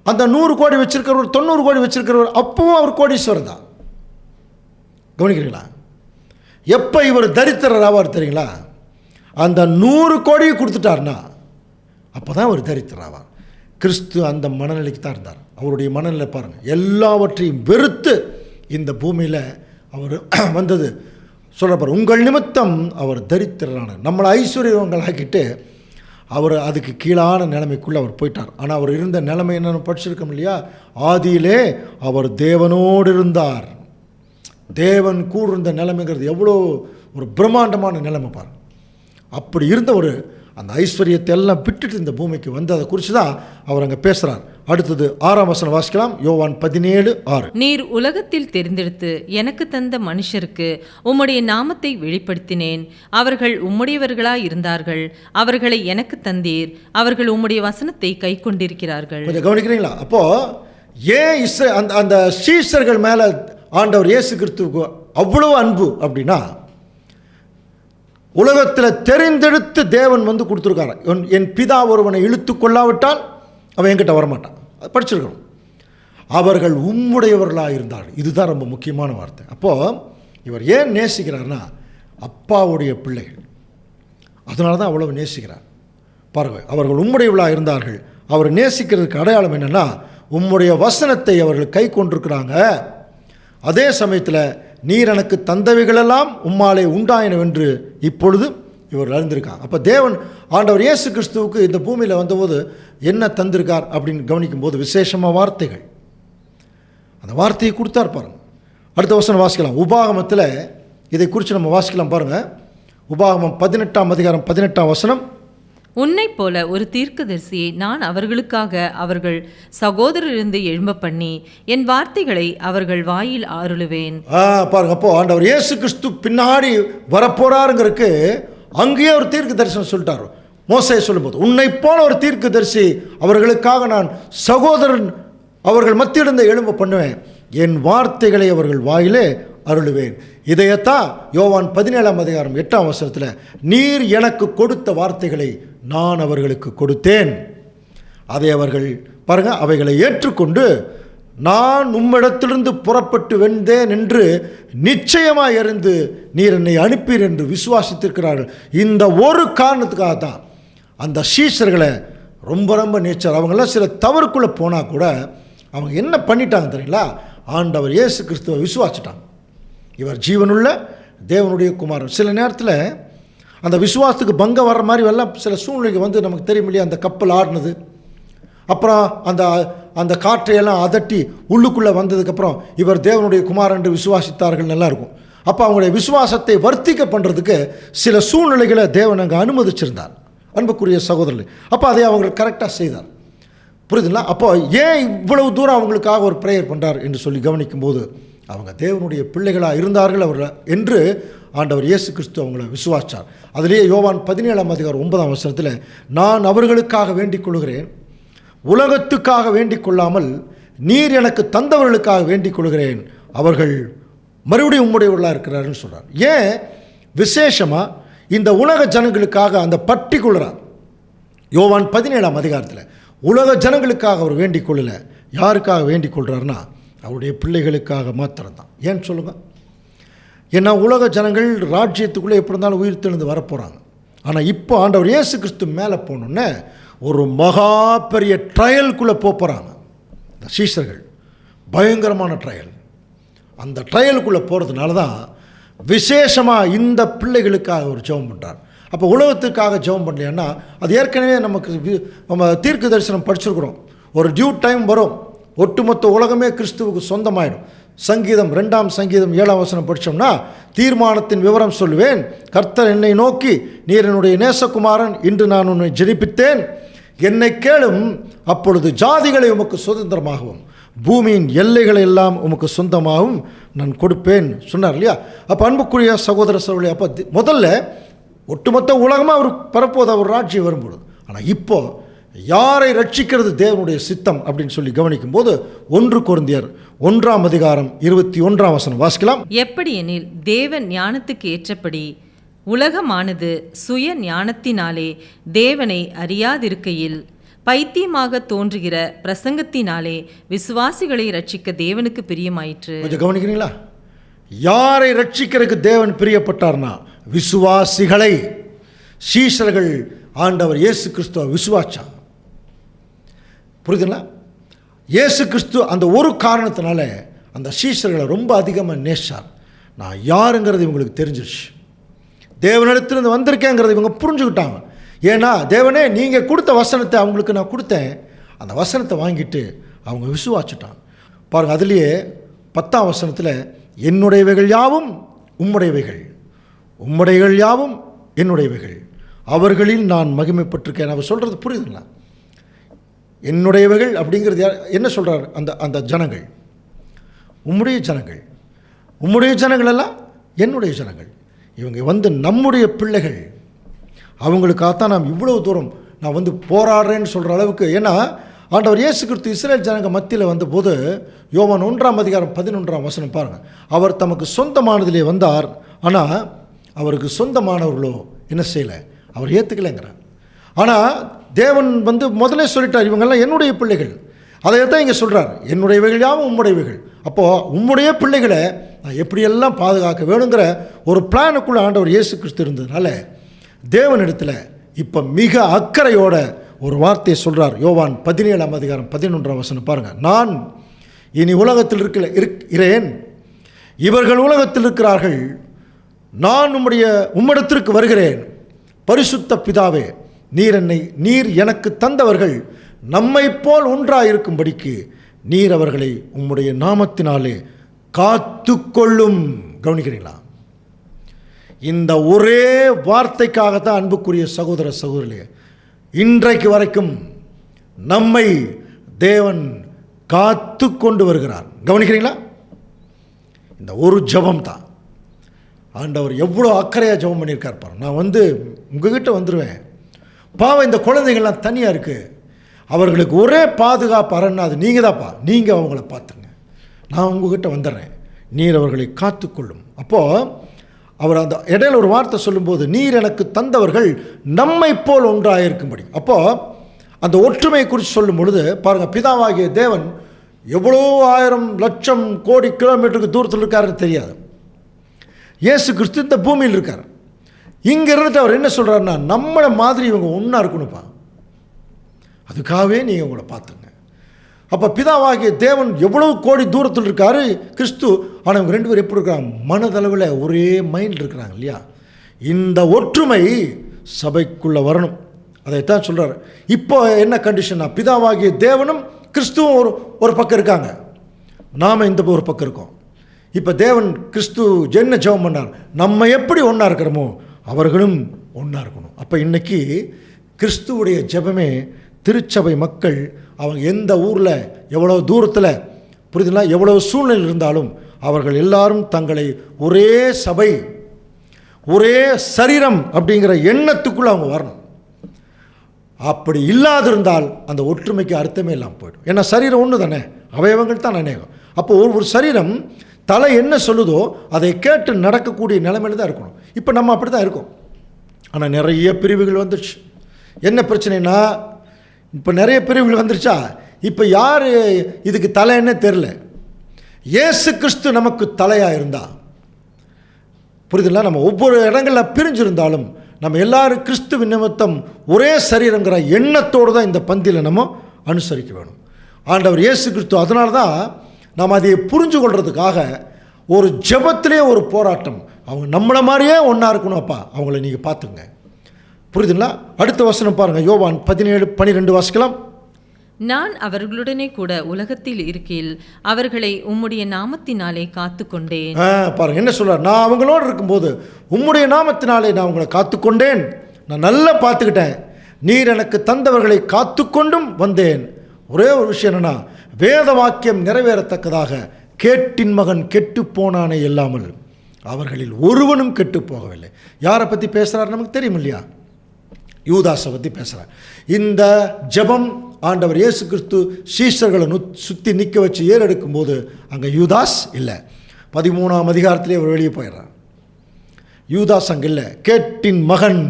அந்த 100 கோடி வச்சிருக்கிறவர் 90 கோடி வச்சிருக்கிறவர் அப்பவும் அவர் கோடீஸ்வரன் தான். கவனிக்கிறீங்களா? எப்போ இவர் தரித்திரர் ஆவார் தெரியுங்களா? அந்த 100 கோடியை கொடுத்துட்டார்னா அப்போ தான் அவர் தரித்திரராவார். கிறிஸ்து அந்த மனநிலைக்கு தான் இருந்தார். அவருடைய மனநிலை பாருங்கள், எல்லாவற்றையும் வெறுத்து இந்த பூமியில் அவர் வந்தது சொல்கிறப்பார். உங்கள் நிமித்தம் அவர் தரித்திரரானார். நம்மளை ஐஸ்வர்யவங்களாக்கிட்டு அவர் அதுக்கு கீழான நிலைமைக்குள்ளே அவர் போயிட்டார். ஆனால் அவர் இருந்த நிலைமை என்னென்னு படிச்சிருக்கோம் இல்லையா? ஆதியிலே அவர் தேவனோடு இருந்தார். தேவன் கூட இருந்த நிலைமைங்கிறது எவ்வளோ ஒரு பிரம்மாண்டமான நிலைமை பாருங்கள். அப்படி இருந்த ஒரு அந்த ஐஸ்வர்யத்தை எல்லாம் விட்டுட்டு இந்த பூமிக்கு வந்ததை குறித்து தான் அவர் அங்கே பேசுகிறார். அடுத்தது 6ஆம் வசனம் வாசிக்கலாம். யோவான் 17:6. நீர் உலகத்தில் தெரிந்தெடுத்து எனக்கு தந்த மனுஷருக்கு உம்முடைய நாமத்தை வெளிப்படுத்தினேன். அவர்கள் உம்முடையவர்களாய் இருந்தார்கள். அவர்களை எனக்கு தந்தீர். அவர்கள் உம்முடைய வசனத்தை கை கொண்டிருக்கிறார்கள். கொஞ்சம் கவனிக்கிறீங்களா? அப்போது ஏன் அந்த சீஷர்கள் மேலே ஆண்டவர் இயேசு கிறிஸ்துவுக்கு அவ்வளோ அன்பு அப்படின்னா, உலகத்தில் தெரிந்தெடுத்து தேவன் வந்து கொடுத்துருக்காரு. என் பிதா ஒருவனை இழுத்து கொள்ளாவிட்டால் அவன் என்கிட்ட வரமாட்டான். அது படிச்சிருக்கணும். அவர்கள் உம்முடையவர்களாக இருந்தார்கள். இதுதான் ரொம்ப முக்கியமான வார்த்தை. அப்போது இவர் ஏன் நேசிக்கிறார்னா, அப்பாவுடைய பிள்ளைகள், அதனால தான் அவ்வளவு நேசிக்கிறார். பாருங்கள், அவர்கள் உம்முடையவர்களாக இருந்தார்கள். அவர் நேசிக்கிறதுக்கு அடையாளம் என்னென்னா, உம்முடைய வசனத்தை அவர்கள் கை கொண்டிருக்கிறாங்க. அதே சமயத்தில் நீர் எனக்கு தந்தவைகளெல்லாம் உம்மாலே உண்டாயினவென்று இப்பொழுது இவர் அறிந்திருக்காங்க. அப்போ தேவன் ஆண்டவர் இயேசு கிறிஸ்துவுக்கு இந்த பூமியில் வந்தபோது என்ன தந்திருக்கார் அப்படின்னு கவனிக்கும்போது விசேஷமாக வார்த்தைகள், அந்த வார்த்தையை கொடுத்தார் பாருங்கள். அடுத்த வசனம் வாசிக்கலாம். உபாகமத்தில் இதை குறித்து நம்ம வாசிக்கலாம் பாருங்கள். உபாகமம் 18ஆம் அதிகாரம் 18ஆம் வசனம். உன்னை போல ஒரு தீர்க்கதரிசியை நான் அவர்களுக்காக அவர்கள் சகோதரரிலிருந்து எழும்ப பண்ணி என் வார்த்தைகளை அவர்கள் வாயில் ஆருளுவேன். பாருங்க, அப்போ ஆண்டவர் இயேசு கிறிஸ்து பின்னாடி வரப்போறாருங்கிறதுக்கு அங்கேயே ஒரு தீர்க்க தரிசனம் சொல்லிட்டார். மோசே சொல்லும்போது, உன்னை போல ஒரு தீர்க்க தரிசி அவர்களுக்காக நான் சகோதரன் அவர்கள் மத்தியிலிருந்து எழும்ப பண்ணுவேன், என் வார்த்தைகளை அவர்கள் வாயிலே அருளுவேன். இதையத்தான் யோவான் 17ஆம் அதிகாரம் 8ஆம் வசனத்தில், நீர் எனக்கு கொடுத்த வார்த்தைகளை நான் அவர்களுக்கு கொடுத்தேன், அதை அவர்கள் பாருங்க அவைகளை ஏற்றுக்கொண்டு நான் உம்மிடத்திலிருந்து புறப்பட்டு வந்தேன் என்று நிச்சயமாக அறிந்து நீர் என்னை அனுப்பீர் என்று விசுவாசித்திருக்கிறார்கள். இந்த ஒரு காரணத்துக்காக தான் அந்த சீஷர்களை ரொம்ப ரொம்ப நேச்சர். அவங்களாம் சில தவறுக்குள்ளே போனால் கூட அவங்க என்ன பண்ணிட்டாங்க தெரியுங்களா? ஆண்டவர் இயேசு கிறிஸ்துவை விசுவாசிட்டாங்க. இவர் ஜீவனுள்ள தேவனுடைய குமாரன். சில நேரத்தில் அந்த விசுவாசத்துக்கு பங்கம் வர்ற மாதிரி எல்லாம் சில சூழ்நிலைக்கு வந்து நமக்கு தெரியும் இல்லையா? அந்த கப்பல் ஆடினது, அப்புறம் அந்த காற்றையெல்லாம் அதட்டி உள்ளுக்குள்ளே வந்ததுக்கப்புறம் இவர் தேவனுடைய குமாரன் என்று விசுவாசித்தார்கள் நல்லா இருக்கும். அப்போ அவங்களுடைய விசுவாசத்தை வர்த்திக்க பண்ணுறதுக்கு சில சூழ்நிலைகளை தேவன் அங்கே அனுமதிச்சிருந்தார், அன்புக்குரிய சகோதரர்கள். அப்போ அதை அவங்க கரெக்டாக செய்தார். புரியுதுங்களா? அப்போ ஏன் இவ்வளவு தூரம் அவங்களுக்காக ஒரு ப்ரேயர் பண்ணுறார் என்று சொல்லி கவனிக்கும்போது, அவங்க தேவனுடைய பிள்ளைகளாக இருந்தார்கள் அவர்கள் என்று ஆண்டவர் இயேசு கிறிஸ்து அவங்கள விசுவாசார். அதிலேயே யோவான் 17ஆம் அதிகாரம் 9ஆம் வசனத்தில், நான் அவர்களுக்காக வேண்டிக் கொள்கிறேன், உலகத்துக்காக வேண்டிக் கொள்ளாமல் நீர் எனக்கு தந்தவர்களுக்காக வேண்டிக் கொள்கிறேன், அவர்கள் மறுபடியும் உம்முடையவர்களாக இருக்கிறாருன்னு சொல்கிறார். ஏன் விசேஷமாக இந்த உலக ஜனங்களுக்காக அந்த பர்டிகுலராக யோவான் 17ஆம் அதிகாரத்தில் உலக ஜனங்களுக்காக அவர் வேண்டிக் கொள்ளலை. யாருக்காக வேண்டிக் கொள்கிறாருன்னா, அவருடைய பிள்ளைகளுக்காக மாத்திரம்தான். ஏன்னு சொல்லுங்கள்? ஏன்னா உலக ஜனங்கள் ராஜ்யத்துக்குள்ளே எப்படி இருந்தாலும் உயிர் தெழுந்து வரப்போகிறாங்க. ஆனால் இப்போ ஆண்டவர் இயேசு கிறிஸ்து மேலே போகணுன்னே ஒரு மகா பெரிய ட்ரையலுக்குள்ளே போகிறாங்க இந்த சீஷர்கள். பயங்கரமான ட்ரையல். அந்த ட்ரையலுக்குள்ளே போகிறதுனால தான் விசேஷமாக இந்த பிள்ளைகளுக்காக ஒரு ஜெபம் பண்ணுறார். அப்போ உலகத்துக்காக ஜெபம் பண்ணலைன்னா, அது ஏற்கனவே நம்ம தீர்க்க தரிசனம் படிச்சிருக்கிறோம். ஒரு டியூ டைம் வரும், ஒட்டுமொத்த உலகமே கிறிஸ்துவுக்கு சொந்தமாயிடும். சங்கீதம் 2ஆம் சங்கீதம் 7ஆம் வசனம் படித்தோம்னா, தீர்மானத்தின் விவரம் சொல்லுவேன், கர்த்தர் என்னை நோக்கி, நீர் என்னுடைய நேசகுமாரன், இன்று நான் உன்னை ஜெனிப்பித்தேன், என்னை கேளும், அப்பொழுது ஜாதிகளை உமக்கு சுதந்திரமாகவும் பூமியின் எல்லைகளை எல்லாம் உமக்கு சொந்தமாகவும் நான் கொடுப்பேன் சொன்னார் இல்லையா? அப்போ அன்புக்குரிய சகோதர சகோதரி, அப்போ முதல்ல ஒட்டுமொத்த உலகமாக அவர் பரப்போது அவர் ராஜ்யம் வரும்பொழுது. ஆனால் இப்போ யாரை ரட்சிக்கிறது தேவனுடைய சித்தம் அப்படின்னு சொல்லி கவனிக்கும் போது 1 கொரிந்தியர் 1ஆம் அதிகாரம் 21ஆம் வசனம் வாசிக்கலாம். எப்படி எனில் தேவன் ஞானத்துக்கு ஏற்றபடி உலகமானது சுய ஞானத்தினாலே தேவனை அறியாதிருக்கையில் பைத்தியமாக தோன்றுகிற பிரசங்கத்தினாலே விசுவாசிகளை ரட்சிக்க தேவனுக்கு பிரியமாயிற்று. கொஞ்சம் கவனிக்கிறீங்களா? யாரை ரட்சிக்கிறதுக்கு தேவன் பிரியப்பட்டார்னா விசுவாசிகளை. சீஷர்கள் ஆண்டவர் இயேசு கிறிஸ்துவை விசுவாச்சான். புரியுதுங்களா? இயேசு கிறிஸ்து அந்த ஒரு காரணத்தினால அந்த சீஷர்களை ரொம்ப அதிகமாக நேசார். நான் யாருங்கிறது இவங்களுக்கு தெரிஞ்சிருச்சு. தேவனிடத்திலிருந்து வந்திருக்கேங்கிறது இவங்க புரிஞ்சுக்கிட்டாங்க. ஏன்னா தேவனே நீங்கள் கொடுத்த வசனத்தை அவங்களுக்கு நான் கொடுத்தேன். அந்த வசனத்தை வாங்கிட்டு அவங்க விசுவாச்சிட்டாங்க. பாருங்கள், அதுலேயே 10ஆம் வசனத்தில் என்னுடையவைகள் யாவும் உம்முடையவைகள், உம்முடையவைகள் யாவும் என்னுடையவைகள், அவர்களில் நான் மகிமைப்பட்டிருக்கேன். அவர் சொல்கிறது புரியுதுங்களா? என்னுடையவைகள் அப்படிங்கிறது என்ன சொல்கிறார்? அந்த ஜனங்கள் உம்முடைய ஜனங்கள், உம்முடைய ஜனங்கள் எல்லாம் என்னுடைய ஜனங்கள். இவங்க நம்முடைய பிள்ளைகள். அவங்களுக்காகத்தான் நாம் இவ்வளோ தூரம் நான் போராடுறேன்னு சொல்கிற அளவுக்கு. ஏன்னா ஆண்டவர் இயேசு கிறிஸ்து இஸ்ரேல் ஜனங்க மத்தியில் வந்தபோது யோவான் 1ஆம் அதிகாரம் 11ஆம் வசனம் பாருங்கள். அவர் தமக்கு சொந்தமானதிலே வந்தார், ஆனால் அவருக்கு சொந்தமானவர்களோ என்ன செய்யலை, அவர் ஏற்றுக்கலைங்கிறார். ஆனால் தேவன் முதலே சொல்லிட்டார், இவங்கெல்லாம் என்னுடைய பிள்ளைகள். அதை தான் இங்கே சொல்கிறார், என்னுடையவைகள் யாவும் உம்முடையவைகள். அப்போது உம்முடைய பிள்ளைகளை நான் எப்படியெல்லாம் பாதுகாக்க வேணுங்கிற ஒரு பிளானுக்குள்ளே ஆண்டவர் இயேசு கிறிஸ்து இருந்ததுனால தேவனிடத்தில் இப்போ மிக அக்கறையோட ஒரு வார்த்தையை சொல்கிறார். யோவான் 17ஆம் அதிகாரம் 11ஆம் வசனம் பாருங்கள். நான் இனி உலகத்தில் இருக்கிறேன், இவர்கள் உலகத்தில் இருக்கிறார்கள், நான் உம்மிடத்திற்கு வருகிறேன். பரிசுத்த பிதாவே, நீர் எனக்கு தந்தவர்கள் நம்மை போல் ஒன்றாயிருக்கும்படிக்கு நீர் அவர்களை உம்முடைய நாமத்தினாலே காத்துக்கொள்ளும். கவனிக்கிறீங்களா? இந்த ஒரே வார்த்தைக்காகத்தான் அன்புக்குரிய சகோதர சகோதரிகளே, இன்றைக்கு வரைக்கும் நம்மை தேவன் காத்து கொண்டு வருகிறார். கவனிக்கிறீங்களா? இந்த ஒரு ஜெபம் தான். ஆண்டவர் எவ்வளோ அக்கறையாக ஜெபம் பண்ணியிருக்கார் பாரு. நான் உங்ககிட்ட வந்துடுவேன், பாவம் இந்த குழந்தைகள்லாம் தனியாக இருக்குது, அவர்களுக்கு ஒரே பாதுகாப்பு அரண் அது நீங்கள் தான்ப்பா, நீங்கள் அவங்கள பார்த்துங்க, நான் உங்ககிட்ட வந்துடுறேன், நீர் அவர்களை காத்துக்கொள்ளும். அப்போது அவர் அந்த இடையில ஒரு வார்த்தை சொல்லும்போது, நீர் எனக்கு தந்தவர்கள் நம்மை போல் ஒன்றாயிருக்கும்படி. அப்போது அந்த ஒற்றுமையை குறித்து சொல்லும் பொழுது பாருங்கள், பிதாவாகிய தேவன் எவ்வளோ 1000 லட்சம் கோடி கிலோமீட்டருக்கு தூரத்தில் இருக்காருன்னு தெரியாது. இயேசு கிறிஸ்து இந்த பூமியில் இருக்கார். இங்கே இருந்துட்டு அவர் என்ன சொல்கிறாருன்னா, நம்மளை மாதிரி இவங்க ஒன்றா இருக்கணும்ப்பா, அதுக்காகவே நீங்கள் உங்களை பார்த்துங்க. அப்போ பிதாவாகிய தேவன் எவ்வளோ கோடி தூரத்தில் இருக்காரு கிறிஸ்து, ஆனால் இவங்க 2 பேரும் எப்படி இருக்கிறாங்க? மனதளவில் ஒரே மைண்ட் இருக்கிறாங்க இல்லையா? இந்த ஒற்றுமை சபைக்குள்ளே வரணும். அதைத்தான் சொல்கிறார். இப்போ என்ன கண்டிஷன்னா, பிதாவாகிய தேவனும் கிறிஸ்துவும் ஒரு பக்கம் இருக்காங்க, நாம் இந்த ஒரு பக்கம் இருக்கோம். இப்போ தேவன் கிறிஸ்து என்ன ஜெபம் பண்ணார்? நம்ம எப்படி ஒன்றா இருக்கிறோமோ அவர்களும் ஒன்றா இருக்கணும். அப்போ இன்றைக்கி கிறிஸ்துவுடைய ஜெபமே திருச்சபை மக்கள் அவங்க எந்த ஊரில் எவ்வளோ தூரத்தில், புரியுதுங்களா, எவ்வளோ சூழ்நிலை இருந்தாலும் அவர்கள் எல்லாரும் தங்களை ஒரே சபை, ஒரே சரீரம் அப்படிங்கிற எண்ணத்துக்குள்ளே அவங்க வரணும். அப்படி இல்லாதிருந்தால் அந்த ஒற்றுமைக்கு அர்த்தமே இல்லாமல் போய்டும். ஏன்னா சரீரம் ஒன்று தானே, அவயவங்கள் தான் அநேகம். அப்போ ஒரு சரீரம் தலை என்ன சொல்லுதோ அதை கேட்டு நடக்கக்கூடிய நிலைமையில் தான் இருக்கணும். இப்போ நம்ம அப்படி தான் இருக்கோம். ஆனால் நிறைய பிரிவுகள் வந்துடுச்சு. என்ன பிரச்சனைனா, இப்போ நிறைய பிரிவுகள் வந்துருச்சா, இப்போ யார் இதுக்கு தலைன்னே தெரில. இயேசு கிறிஸ்து நமக்கு தலையாக இருந்தா, புரியுதுங்களா? நம்ம ஒவ்வொரு இடங்களில் பிரிஞ்சிருந்தாலும் நம்ம எல்லாரும் கிறிஸ்துவின் நிமித்தம் ஒரே சரீரங்கிற எண்ணத்தோடு தான் இந்த பந்தியில் நம்ம அனுசரிக்க வேணும். ஆண்டவர் இயேசு கிறிஸ்து அதனால தான் நாம் அதை புரிஞ்சு கொள்றதுக்காக ஒரு ஜெபத்திலே ஒரு போராட்டம். அவங்க நம்மளை மாதிரியே ஒன்றா இருக்கணும். அப்பா அவங்கள நீங்கள் பார்த்துங்க. புரியுதுங்களா? அடுத்த வசனம் பாருங்கள், யோவான் 17:12 வாசிக்கலாம். நான் அவர்களுடனே கூட உலகத்தில் இருக்கையில் அவர்களை உம்முடைய நாமத்தினாலே காத்துக்கொண்டேன். பாருங்க என்ன சொல்றார்? நான் அவங்களோடு இருக்கும்போது உம்முடைய நாமத்தினாலே நான் உங்களை காத்துக்கொண்டேன், நான் நல்லா பார்த்துக்கிட்டேன், நீர் எனக்கு தந்தவர்களை காத்துக்கொண்டும் வந்தேன். ஒரே ஒரு விஷயம் என்னன்னா, வேத வாக்கியம் நிறைவேறத்தக்கதாக கேட்டின் மகன் கெட்டு போனானே இல்லாமல் அவர்களில் ஒருவனும் கெட்டு போகவில்லை. யாரை பற்றி பேசுகிறார் நமக்கு தெரியும் இல்லையா? யூதாஸை பற்றி பேசுகிறார். இந்த ஜெபம் ஆண்டவர் இயேசு கிறிஸ்து சீஷர்களை சுற்றி நிற்க வச்சு ஏறெடுக்கும் போது அங்கே யூதாஸ் இல்லை. 13ஆம் அதிகாரத்திலே அவர் வெளியே போயிடுறார். யூதாஸ் அங்கே இல்லை. கேட்டின் மகன்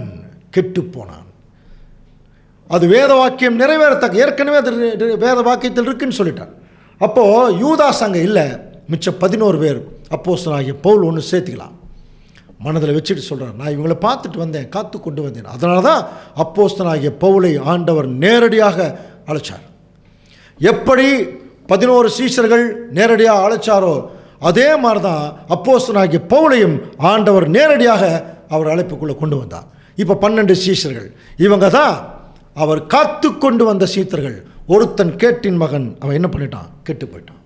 கெட்டு போனான். அது வேத வாக்கியம் நிறைவேறத்தக்க, ஏற்கனவே அது வேத வாக்கியத்தில் இருக்குன்னு சொல்லிட்டான். அப்போது யூதாஸ் அங்கே இல்லை. மிச்சம் 11 பேர் அப்போஸ்தலனாகிய பவுல் ஒன்று சேர்த்துக்கலாம். மனதில் வச்சுட்டு சொல்கிறார், நான் இவங்களை பார்த்துட்டு வந்தேன், காத்து கொண்டு வந்தேன். அதனால தான் அப்போஸ்தலனாகிய பவுலை ஆண்டவர் நேரடியாக அழைச்சார். எப்படி 11 சீஷர்கள் நேரடியாக அழைச்சாரோ அதே மாதிரி தான் அப்போஸ்தலனாகிய பவுலையும் ஆண்டவர் நேரடியாக அவர் அழைப்புக்குள்ளே கொண்டு வந்தார். இப்போ 12 சீஷர்கள், இவங்க தான் அவர் காத்து கொண்டு வந்த சீஷர்கள். ஒருத்தன் கேட்டின் மகன், அவன் என்ன பண்ணிட்டான்? கெட்டு போயிட்டான்.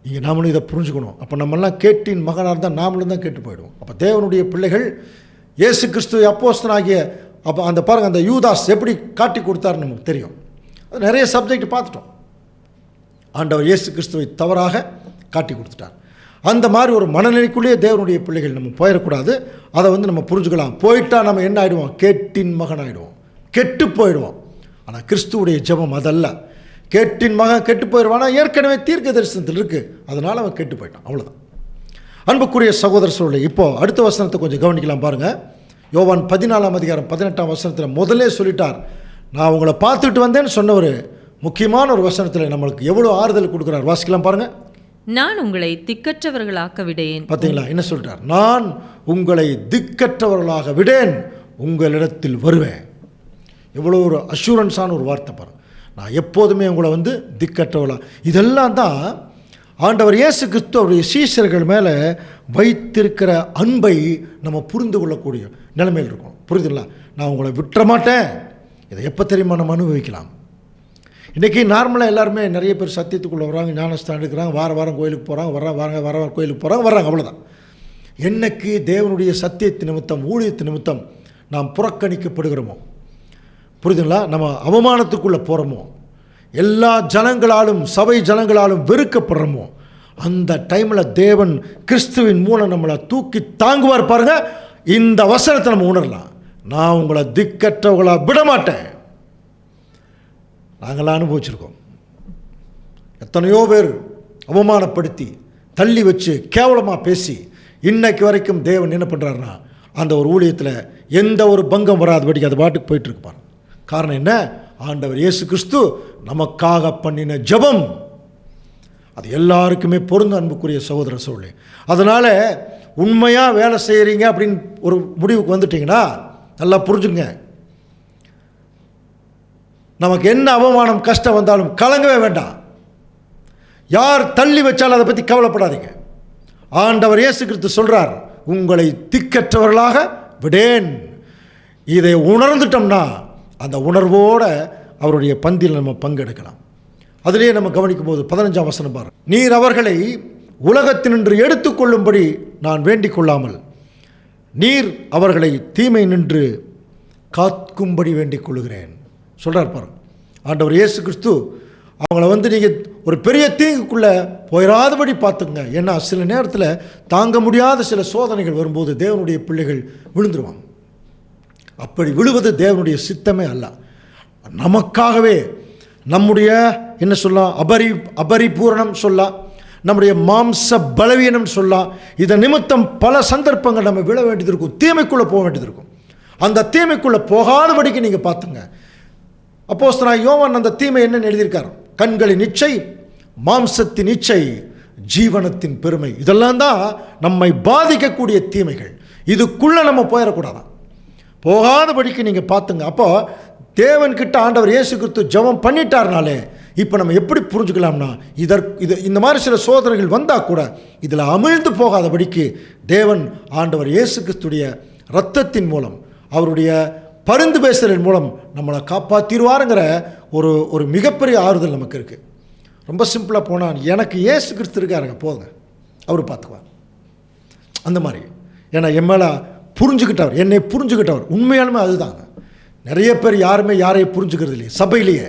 இங்கே நாமளும் இதை புரிஞ்சுக்கணும். அப்போ நம்மெல்லாம் கேட்டின் மகனாக இருந்தால் நாமளும் தான் கெட்டு போயிடுவோம். அப்போ தேவனுடைய பிள்ளைகள் இயேசு கிறிஸ்து அப்போஸ்தலனாகிய அப்போ அந்த பாருங்கள், அந்த யூதாஸ் எப்படி காட்டி கொடுத்தாருன்னு நமக்கு தெரியும். அது நிறைய சப்ஜெக்ட் பார்த்துட்டோம். ஆண்டவர் இயேசு கிறிஸ்துவை தவறாக காட்டி கொடுத்துட்டார். அந்த மாதிரி ஒரு மனநிலைக்குள்ளேயே தேவனுடைய பிள்ளைகள் நம்ம போயிடக்கூடாது. அதை நம்ம புரிஞ்சுக்கலாம். போயிட்டால் நம்ம என்ன ஆகிடுவோம்? கேட்டின் மகன் ஆகிடுவோம், கெட்டு போயிடுவோம். ஆனால் கிறிஸ்துவுடைய ஜெபம் அதல்ல. கேட்டின் மகன் கெட்டு போயிடுவானா? ஏற்கனவே தீர்க்க தரிசனத்தில் இருக்குது, அதனால் அவன் கெட்டு போயிட்டான், அவ்வளோதான். அன்புக்குரிய சகோதர சூழலை இப்போ அடுத்த வசனத்தை கொஞ்சம் கவனிக்கலாம் பாருங்கள். யோவான் 14ஆம் அதிகாரம் 18ஆம் வசனத்தில் முதல்லே சொல்லிட்டார், நான் உங்களை பார்த்துட்டு வந்தேன்னு சொன்னவர் முக்கியமான ஒரு வசனத்தில் நம்மளுக்கு எவ்வளோ ஆறுதல் கொடுக்குறார். வாசிக்கலாம் பாருங்கள். நான் உங்களை திக்கற்றவர்களாக்க விடேன். பார்த்தீங்களா என்ன சொல்லிட்டார்? நான் உங்களை திக்கற்றவர்களாக விடேன், உங்களிடத்தில் வருவேன். எவ்வளோ ஒரு அஷூரன்ஸான ஒரு வார்த்தை பாருங்கள். நான் எப்போதுமே உங்களை திக்கற்றவர்களா. இதெல்லாம் தான் ஆண்டவர் இயேசு கிறிஸ்து அவருடைய சீஷர்கள் மேலே வைத்திருக்கிற அன்பை நம்ம புரிந்து கொள்ளக்கூடிய நிலைமையில் இருக்கணும். புரியுதுங்களா? நான் உங்களை விட்டுற மாட்டேன். இதை எப்போ தெரியுமா நம்ம அனுபவிக்கலாம்? இன்றைக்கி நார்மலாக எல்லாருமே நிறைய பேர் சத்தியத்துக்குள்ளே வராங்க, ஞானஸ்தானம் எடுக்கிறாங்க, வாரம் கோயிலுக்கு போகிறாங்க, வாரம் கோயிலுக்கு போகிறாங்க, வர்றாங்க, அவ்வளோதான். என்னைக்கு தேவனுடைய சத்தியத்து நிமித்தம், ஊழியத்து நிமித்தம் நாம் புறக்கணிக்கப்படுகிறோமோ, புரியுதுங்களா, நம்ம அவமானத்துக்குள்ளே போகிறோமோ, எல்லா ஜனங்களாலும் சபை ஜனங்களாலும் வெறுக்கப்படுறோமோ, அந்த டைமில் தேவன் கிறிஸ்துவின் மூலம் நம்மளை தூக்கி தாங்குவார். பாருங்கள், இந்த வசனத்தை நம்ம உணரலாம். நான் உங்களை திக்கற்றவர்களாக விட மாட்டேன். நாங்களாம் அனுபவிச்சிருக்கோம். எத்தனையோ பேர் அவமானப்படுத்தி தள்ளி வச்சு கேவலமாக பேசி இன்னைக்கு வரைக்கும் தேவன் என்ன பண்ணுறாருன்னா அந்த ஒரு ஊழியத்தில் எந்த ஒரு பங்கம் வராதபடிக்கு அது பாட்டுக்கு போயிட்டுருப்பார். காரணம் என்ன? ஆண்டவர் இயேசு கிறிஸ்து நமக்காக பண்ணின ஜெபம். அது எல்லாருக்குமே பொருந்த அன்புக்குரிய சகோதர சோழே. அதனால் உண்மையாக வேலை செய்கிறீங்க அப்படின்னு ஒரு முடிவுக்கு வந்துட்டிங்கன்னா நல்லா புரிஞ்சுங்க. நமக்கு என்ன அவமானம் கஷ்டம் வந்தாலும் கலங்கவே வேண்டாம். யார் தள்ளி வச்சாலும் அதை பற்றி கவலைப்படாதீங்க. ஆண்டவர் இயேசு கிறிஸ்து சொல்கிறார், உங்களை திக்கற்றவர்களாக விடேன். இதை உணர்ந்துட்டோம்னா அந்த உணர்வோடு அவருடைய பந்தியில் நம்ம பங்கெடுக்கலாம். அதிலேயே நம்ம கவனிக்கும் போது 15ஆம் வசனம் பாருங்கள். நீர் அவர்களை உலகத்தினின்று எடுத்துக்கொள்ளும்படி நான் வேண்டிக் கொள்ளாமல் நீர் அவர்களை தீமை நின்று காக்கும்படி வேண்டிக் கொள்கிறேன் சொல்கிறார் பாருங்க. ஆண்டவர் இயேசு கிறிஸ்து அவங்கள நீங்கள் ஒரு பெரிய தீங்குக்குள்ளே போயிடாதபடி பார்த்துங்க. ஏன்னா சில நேரத்தில் தாங்க முடியாத சில சோதனைகள் வரும்போது தேவனுடைய பிள்ளைகள் விழுந்துருவாங்க. அப்படி விழுவது தேவனுடைய சித்தமே அல்ல. நமக்காகவே நம்முடைய என்ன சொல்லலாம், அபரிபூரணம் சொல்லலாம், நம்முடைய மாம்ச பலவீனம் சொல்லலாம். இதன் நிமித்தம் பல சந்தர்ப்பங்கள் நம்ம விழ வேண்டியது இருக்கும், தீமைக்குள்ளே போக வேண்டியது இருக்கும். அந்த தீமைக்குள்ளே போகாதபடிக்கு நீங்கள் பார்த்துங்க. அப்போஸ்தலனாகிய யோவான் அந்த தீமை என்னன்னு எழுதியிருக்கார்? கண்களின் இச்சை, மாம்சத்தின் இச்சை, ஜீவனத்தின் பெருமை. இதெல்லாம் தான் நம்மை பாதிக்கக்கூடிய தீமைகள். இதுக்குள்ளே நம்ம போயிடக்கூடாதான், போகாதபடிக்கு நீங்கள் பார்த்துங்க. அப்போ தேவன்கிட்ட ஆண்டவர் இயேசு கிறிஸ்து ஜெபம் பண்ணிட்டார்னாலே இப்போ நம்ம எப்படி புரிஞ்சுக்கலாம்னா இந்த மாதிரி சில சோதனைகள் வந்தால் கூட இதில் அமிழ்ந்து போகாதபடிக்கு தேவன் ஆண்டவர் இயேசு கிறிஸ்துடைய இரத்தத்தின் மூலம் அவருடைய பரிந்து பேசுதலின் மூலம் நம்மளை காப்பாற்றிடுவாருங்கிற ஒரு மிகப்பெரிய ஆறுதல் நமக்கு இருக்குது. ரொம்ப சிம்பிளாக போனால் எனக்கு இயேசு கிறிஸ்து இருக்காருங்க, போதுங்க, அவர் பார்த்துக்குவார். அந்த மாதிரி ஏன்னா என் மேலே புரிஞ்சுக்கிட்டவர், என்னை புரிஞ்சுக்கிட்டவர். உண்மையாலுமே அதுதாங்க. நிறைய பேர் யாருமே யாரையும் புரிஞ்சுக்கிறது இல்லையே. சபையிலேயே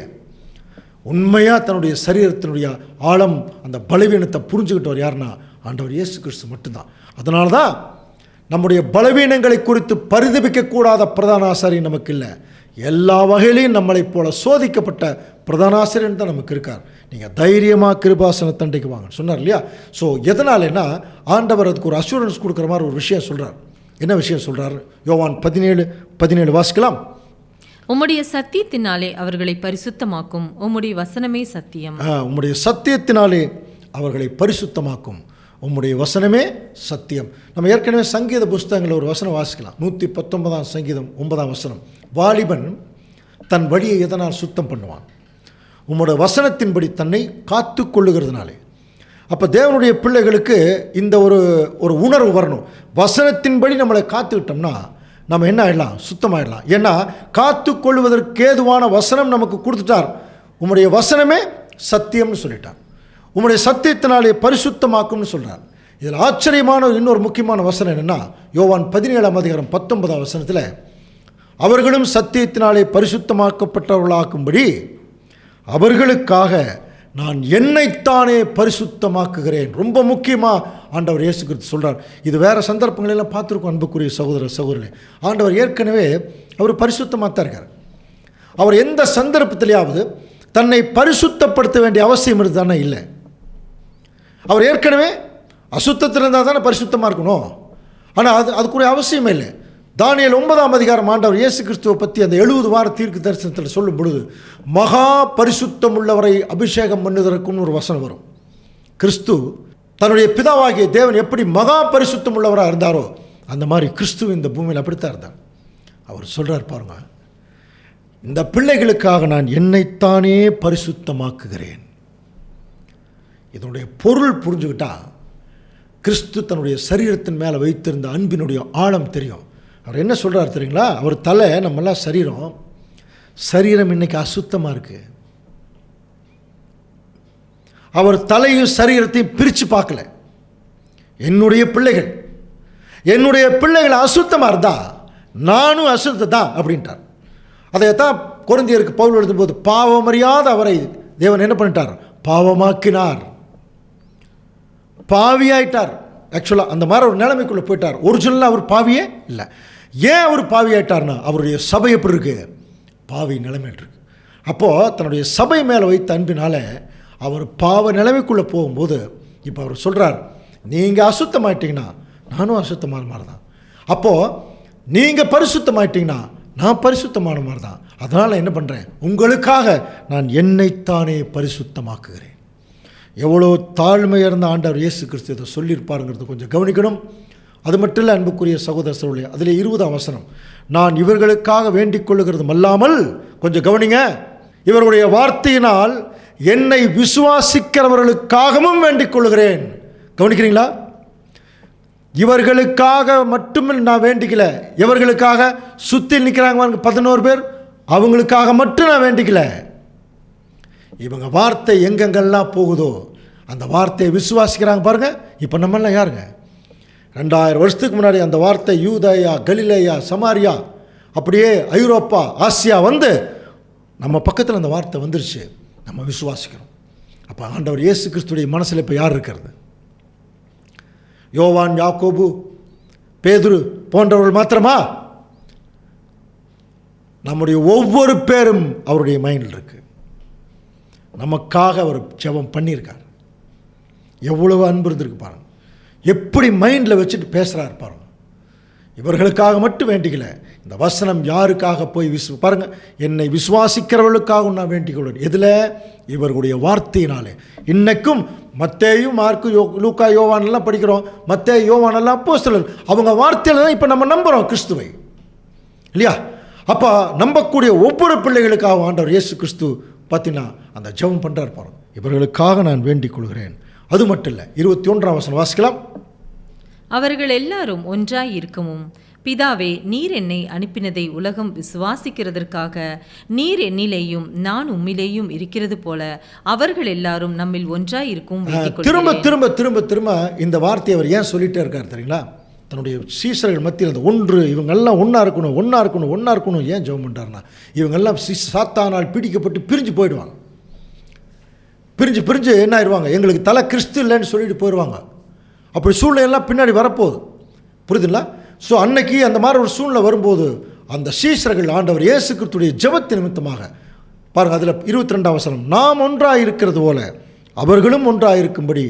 உண்மையாக தன்னுடைய சரீரத்தினுடைய ஆழம், அந்த பலவீனத்தை புரிஞ்சுக்கிட்டவர் யாருன்னா ஆண்டவர் இயேசு கிறிஸ்து மட்டும்தான். அதனால தான் நம்முடைய பலவீனங்களை குறித்து பரிதபிக்கக்கூடாத பிரதான ஆசாரியர் நமக்கு இல்லை. எல்லா வகையிலையும் நம்மளைப் போல சோதிக்கப்பட்ட பிரதான ஆசிரியர் தான் நமக்கு இருக்கார். நீங்கள் தைரியமாக கிருபாசன தண்டைக்கு வாங்க சொன்னார் இல்லையா? ஸோ எதனாலன்னா ஆண்டவர் அதுக்கு ஒரு அஷூரன்ஸ் கொடுக்குற மாதிரி ஒரு விஷயம் சொல்கிறார். என்ன விஷயம் சொல்கிறார்? யோவான் 17 வாசிக்கலாம். உம்முடைய சத்தியத்தினாலே அவர்களை பரிசுத்தமாக்கும், உம்முடைய வசனமே சத்தியம். உம்முடைய சத்தியத்தினாலே அவர்களை பரிசுத்தமாக்கும், உம்முடைய வசனமே சத்தியம். நம்ம ஏற்கனவே சங்கீத புஸ்தகங்களில் ஒரு வசனம் வாசிக்கலாம். 119 சங்கீதம் 9 வசனம். வாலிபன் தன் வழியை எதனால் சுத்தம் பண்ணுவான்? உம்முடைய வசனத்தின்படி தன்னை காத்து கொள்ளுகிறதுனாலே. அப்போ தேவனுடைய பிள்ளைகளுக்கு இந்த ஒரு உணர்வு வரணும். வசனத்தின்படி நம்மளை காத்துக்கிட்டோம்னா நம்ம என்ன ஆகிடலாம்? சுத்தமாகிடலாம். ஏன்னா காத்து கொள்வதற்கு ஏதுவான வசனம் நமக்கு கொடுத்துட்டார். உம்முடைய வசனமே சத்தியம்னு சொல்லிட்டார். உம்முடைய சத்தியத்தினாலே பரிசுத்தமாக்கும்னு சொல்கிறார். இதில் ஆச்சரியமான இன்னொரு முக்கியமான வசனம் என்னென்னா, யோவான் 17 வசனத்தில் அவர்களும் சத்தியத்தினாலே பரிசுத்தமாக்கப்பட்டவர்களாக்கும்படி அவர்களுக்காக நான் என்னைத்தானே பரிசுத்தமாக்குகிறேன். ரொம்ப முக்கியமாக ஆண்டவர் இயேசு கிறிஸ்து சொல்கிறார். இது வேறு சந்தர்ப்பங்களெல்லாம் பார்த்துருக்கோம். அன்புக்குரிய சகோதரர்களே, ஆண்டவர் ஏற்கனவே அவர் பரிசுத்தமாக தான் இருக்கார். அவர் எந்த சந்தர்ப்பத்திலேயாவது தன்னை பரிசுத்தப்படுத்த வேண்டிய அவசியம் இருந்தானே இல்லை. அவர் ஏற்கனவே அசுத்தத்தில் இருந்தால் தானே பரிசுத்தமாக இருக்கணும். ஆனால் அதுக்குரிய அவசியமே இல்லை. தானியேல் 9 ஆண்டவர் இயேசு கிறிஸ்துவை பற்றி அந்த 70 வார தீர்க்க தரிசனத்தில் சொல்லும் பொழுது மகா பரிசுத்தம் உள்ளவரை அபிஷேகம் பண்ணுவதற்குன்னு ஒரு வசனம் வரும். கிறிஸ்து தன்னுடைய பிதாவாகிய தேவன் எப்படி மகா பரிசுத்தம் உள்ளவராக இருந்தாரோ அந்த மாதிரி கிறிஸ்து இந்த பூமியில் அப்படித்தான் இருந்தார். அவர் சொல்கிறார் பாருங்க, இந்த பிள்ளைகளுக்காக நான் என்னைத்தானே பரிசுத்தமாக்குகிறேன். இதனுடைய பொருள் புரிஞ்சுக்கிட்டா கிறிஸ்து தன்னுடைய சரீரத்தின் மேலே வைத்திருந்த அன்பினுடைய ஆழம் தெரியும். அவர் என்ன சொல்கிறார் தெரியுங்களா? அவர் தலை, நம்மெல்லாம் சரீரம் இன்னைக்கு அசுத்தமாக இருக்குது. அவர் தலையும் சரீரத்தையும் பிரித்து பார்க்கல. என்னுடைய பிள்ளைகள் அசுத்தமாக இருந்தா நானும் அசுத்தம் தான் அப்படின்ட்டார். அதைத்தான் கொரிந்தியருக்கு பவுல் எழுதும்போது பாவமறியாத அவரை தேவன் என்ன பண்ணிட்டார்? பாவமாக்கினார், பாவியாயிட்டார். ஆக்சுவலாக அந்த மாதிரி ஒரு நிலைமைக்குள்ளே போயிட்டார். ஒரிஜினலாக அவர் பாவியே இல்லை. ஏன் அவர் பாவியாயிட்டார்னா அவருடைய சபை எப்படி இருக்குது? பாவி நிலைமையில் இருக்குது. அப்போது தன்னுடைய சபை மேலே வைத்த அன்பினால் அவர் பாவ நிலைமைக்குள்ளே போகும்போது இப்போ அவர் சொல்கிறார், நீங்கள் அசுத்தமாயிட்டீங்கன்னா நானும் அசுத்தமான மாதிரி தான். அப்போது நீங்கள் பரிசுத்தமாயிட்டீங்கன்னா நான் பரிசுத்தமான மாதிரி தான். அதனால் என்ன பண்ணுறேன்? உங்களுக்காக நான் என்னைத்தானே பரிசுத்தமாக்குகிறேன். எவ்வளோ தாழ்மையிருந்த ஆண்டவர் இயேசு கிறிஸ்து இதை சொல்லியிருப்பாருங்கிறது கொஞ்சம் கவனிக்கணும். அது மட்டும் இல்லை அன்புக்குரிய சகோதரர்களே, அதில் 20 வசனம், நான் இவர்களுக்காக வேண்டிக் கொள்ளுகிறதும் அல்லாமல், கொஞ்சம் கவனிங்க, இவருடைய வார்த்தையினால் என்னை விசுவாசிக்கிறவர்களுக்காகவும் வேண்டிக் கொள்ளுகிறேன். கவனிக்கிறீங்களா? இவர்களுக்காக மட்டும் நான் வேண்டிக்கல. இவர்களுக்காக சுற்றி நிற்கிறாங்க 11 பேர், அவங்களுக்காக மட்டும் நான் வேண்டிக்கல. இவங்க வார்த்தை எங்கெங்கெல்லாம் போகுதோ அந்த வார்த்தையை விசுவாசிக்கிறாங்க பாருங்க. இப்போ நம்மெல்லாம் யாருங்க? 2000 வருஷத்துக்கு முன்னாடி அந்த வார்த்தை யூதேயா, கலிலேயா, சமாரியா, அப்படியே ஐரோப்பா, ஆசியா வந்து நம்ம பக்கத்தில் அந்த வார்த்தை வந்துருச்சு. நம்ம விசுவாசிக்கிறோம். அப்போ ஆண்டவர் இயேசு கிறிஸ்துடைய மனசில் இப்போ யார் இருக்கிறது? யோவான், யாக்கோபு, பேதுரு போன்றவர்கள் மாத்திரமா? நம்முடைய ஒவ்வொரு பேரும் அவருடைய மைண்டில் இருக்கு. நமக்காக அவர் ஜெபம் பண்ணியிருக்கார். எவ்வளவு அன்பு இருந்திருக்கு பாருங்க. எப்படி மைண்டில் வச்சுட்டு பேசுகிறார் பாருங்க. இவர்களுக்காக மட்டும் வேண்டிக்கல. இந்த வசனம் யாருக்காக போய் பாருங்க, என்னை விசுவாசிக்கிறவர்களுக்காக நான் வேண்டிக் கொள்வேன். எதில்? இவர்களுடைய வார்த்தையினாலே. இன்னைக்கும் மத்தேயு, மார்க்கு, லூக்கா, யோவானெல்லாம் படிக்கிறோம். மத்தேயு, யோவானெல்லாம் அப்போஸ்தலர். அவங்க வார்த்தையில் தான் இப்போ நம்ம நம்புகிறோம் கிறிஸ்துவை, இல்லையா? அப்போ நம்பக்கூடிய ஒவ்வொரு பிள்ளைகளுக்காக ஆண்டவர் இயேசு கிறிஸ்து பார்த்தீங்கன்னா அந்த ஜெபம் பண்ணுறார் பாருங்க. இவர்களுக்காக நான் வேண்டிக் கொள்கிறேன். அது மட்டும் இல்லை, 21 வசனம் வாசிக்கலாம். அவர்கள் எல்லாரும் ஒன்றாய் இருக்கவும், பிதாவே, நீர் என்னை அனுப்பினதை உலகம் விசுவாசிக்கிறதற்காக நீர் என்னிலேயும் நான் உம்மிலேயும் இருக்கிறது போல அவர்கள் எல்லாரும் நம்மில் ஒன்றாய் இருக்கும். திரும்ப திரும்ப திரும்ப திரும்ப இந்த வார்த்தையை அவர் ஏன் சொல்லிட்டே இருக்கார் தெரியுங்களா? தன்னுடைய சீசர்கள் மத்தியில் அந்த ஒன்று, இவங்கெல்லாம் ஒன்றா இருக்கணும், ஒன்றா இருக்கணும், ஒன்றா இருக்கணும். ஏன் ஜெபம் பண்ணுறாருன்னா, இவங்கெல்லாம் சாத்தானால் பிடிக்கப்பட்டு பிரிஞ்சு போயிடுவாங்க. பிரிஞ்சு என்ன ஆயிடுவாங்க? எங்களுக்கு தலை கிறிஸ்து இல்லைன்னு சொல்லிட்டு போயிடுவாங்க. அப்படி சூழ்நிலையெல்லாம் பின்னாடி வரப்போகுது. புரியுதுங்களா? ஸோ அன்னைக்கு அந்த மாதிரி ஒரு சூழ்நிலை வரும்போது அந்த சீசர்கள் ஆண்டவர் இயேசு கிறிஸ்துடைய ஜெபத்தின் நிமித்தமாக பாருங்கள், அதில் 22 வசனம், நாம் ஒன்றாக இருக்கிறது போல அவர்களும் ஒன்றாக இருக்கும்படி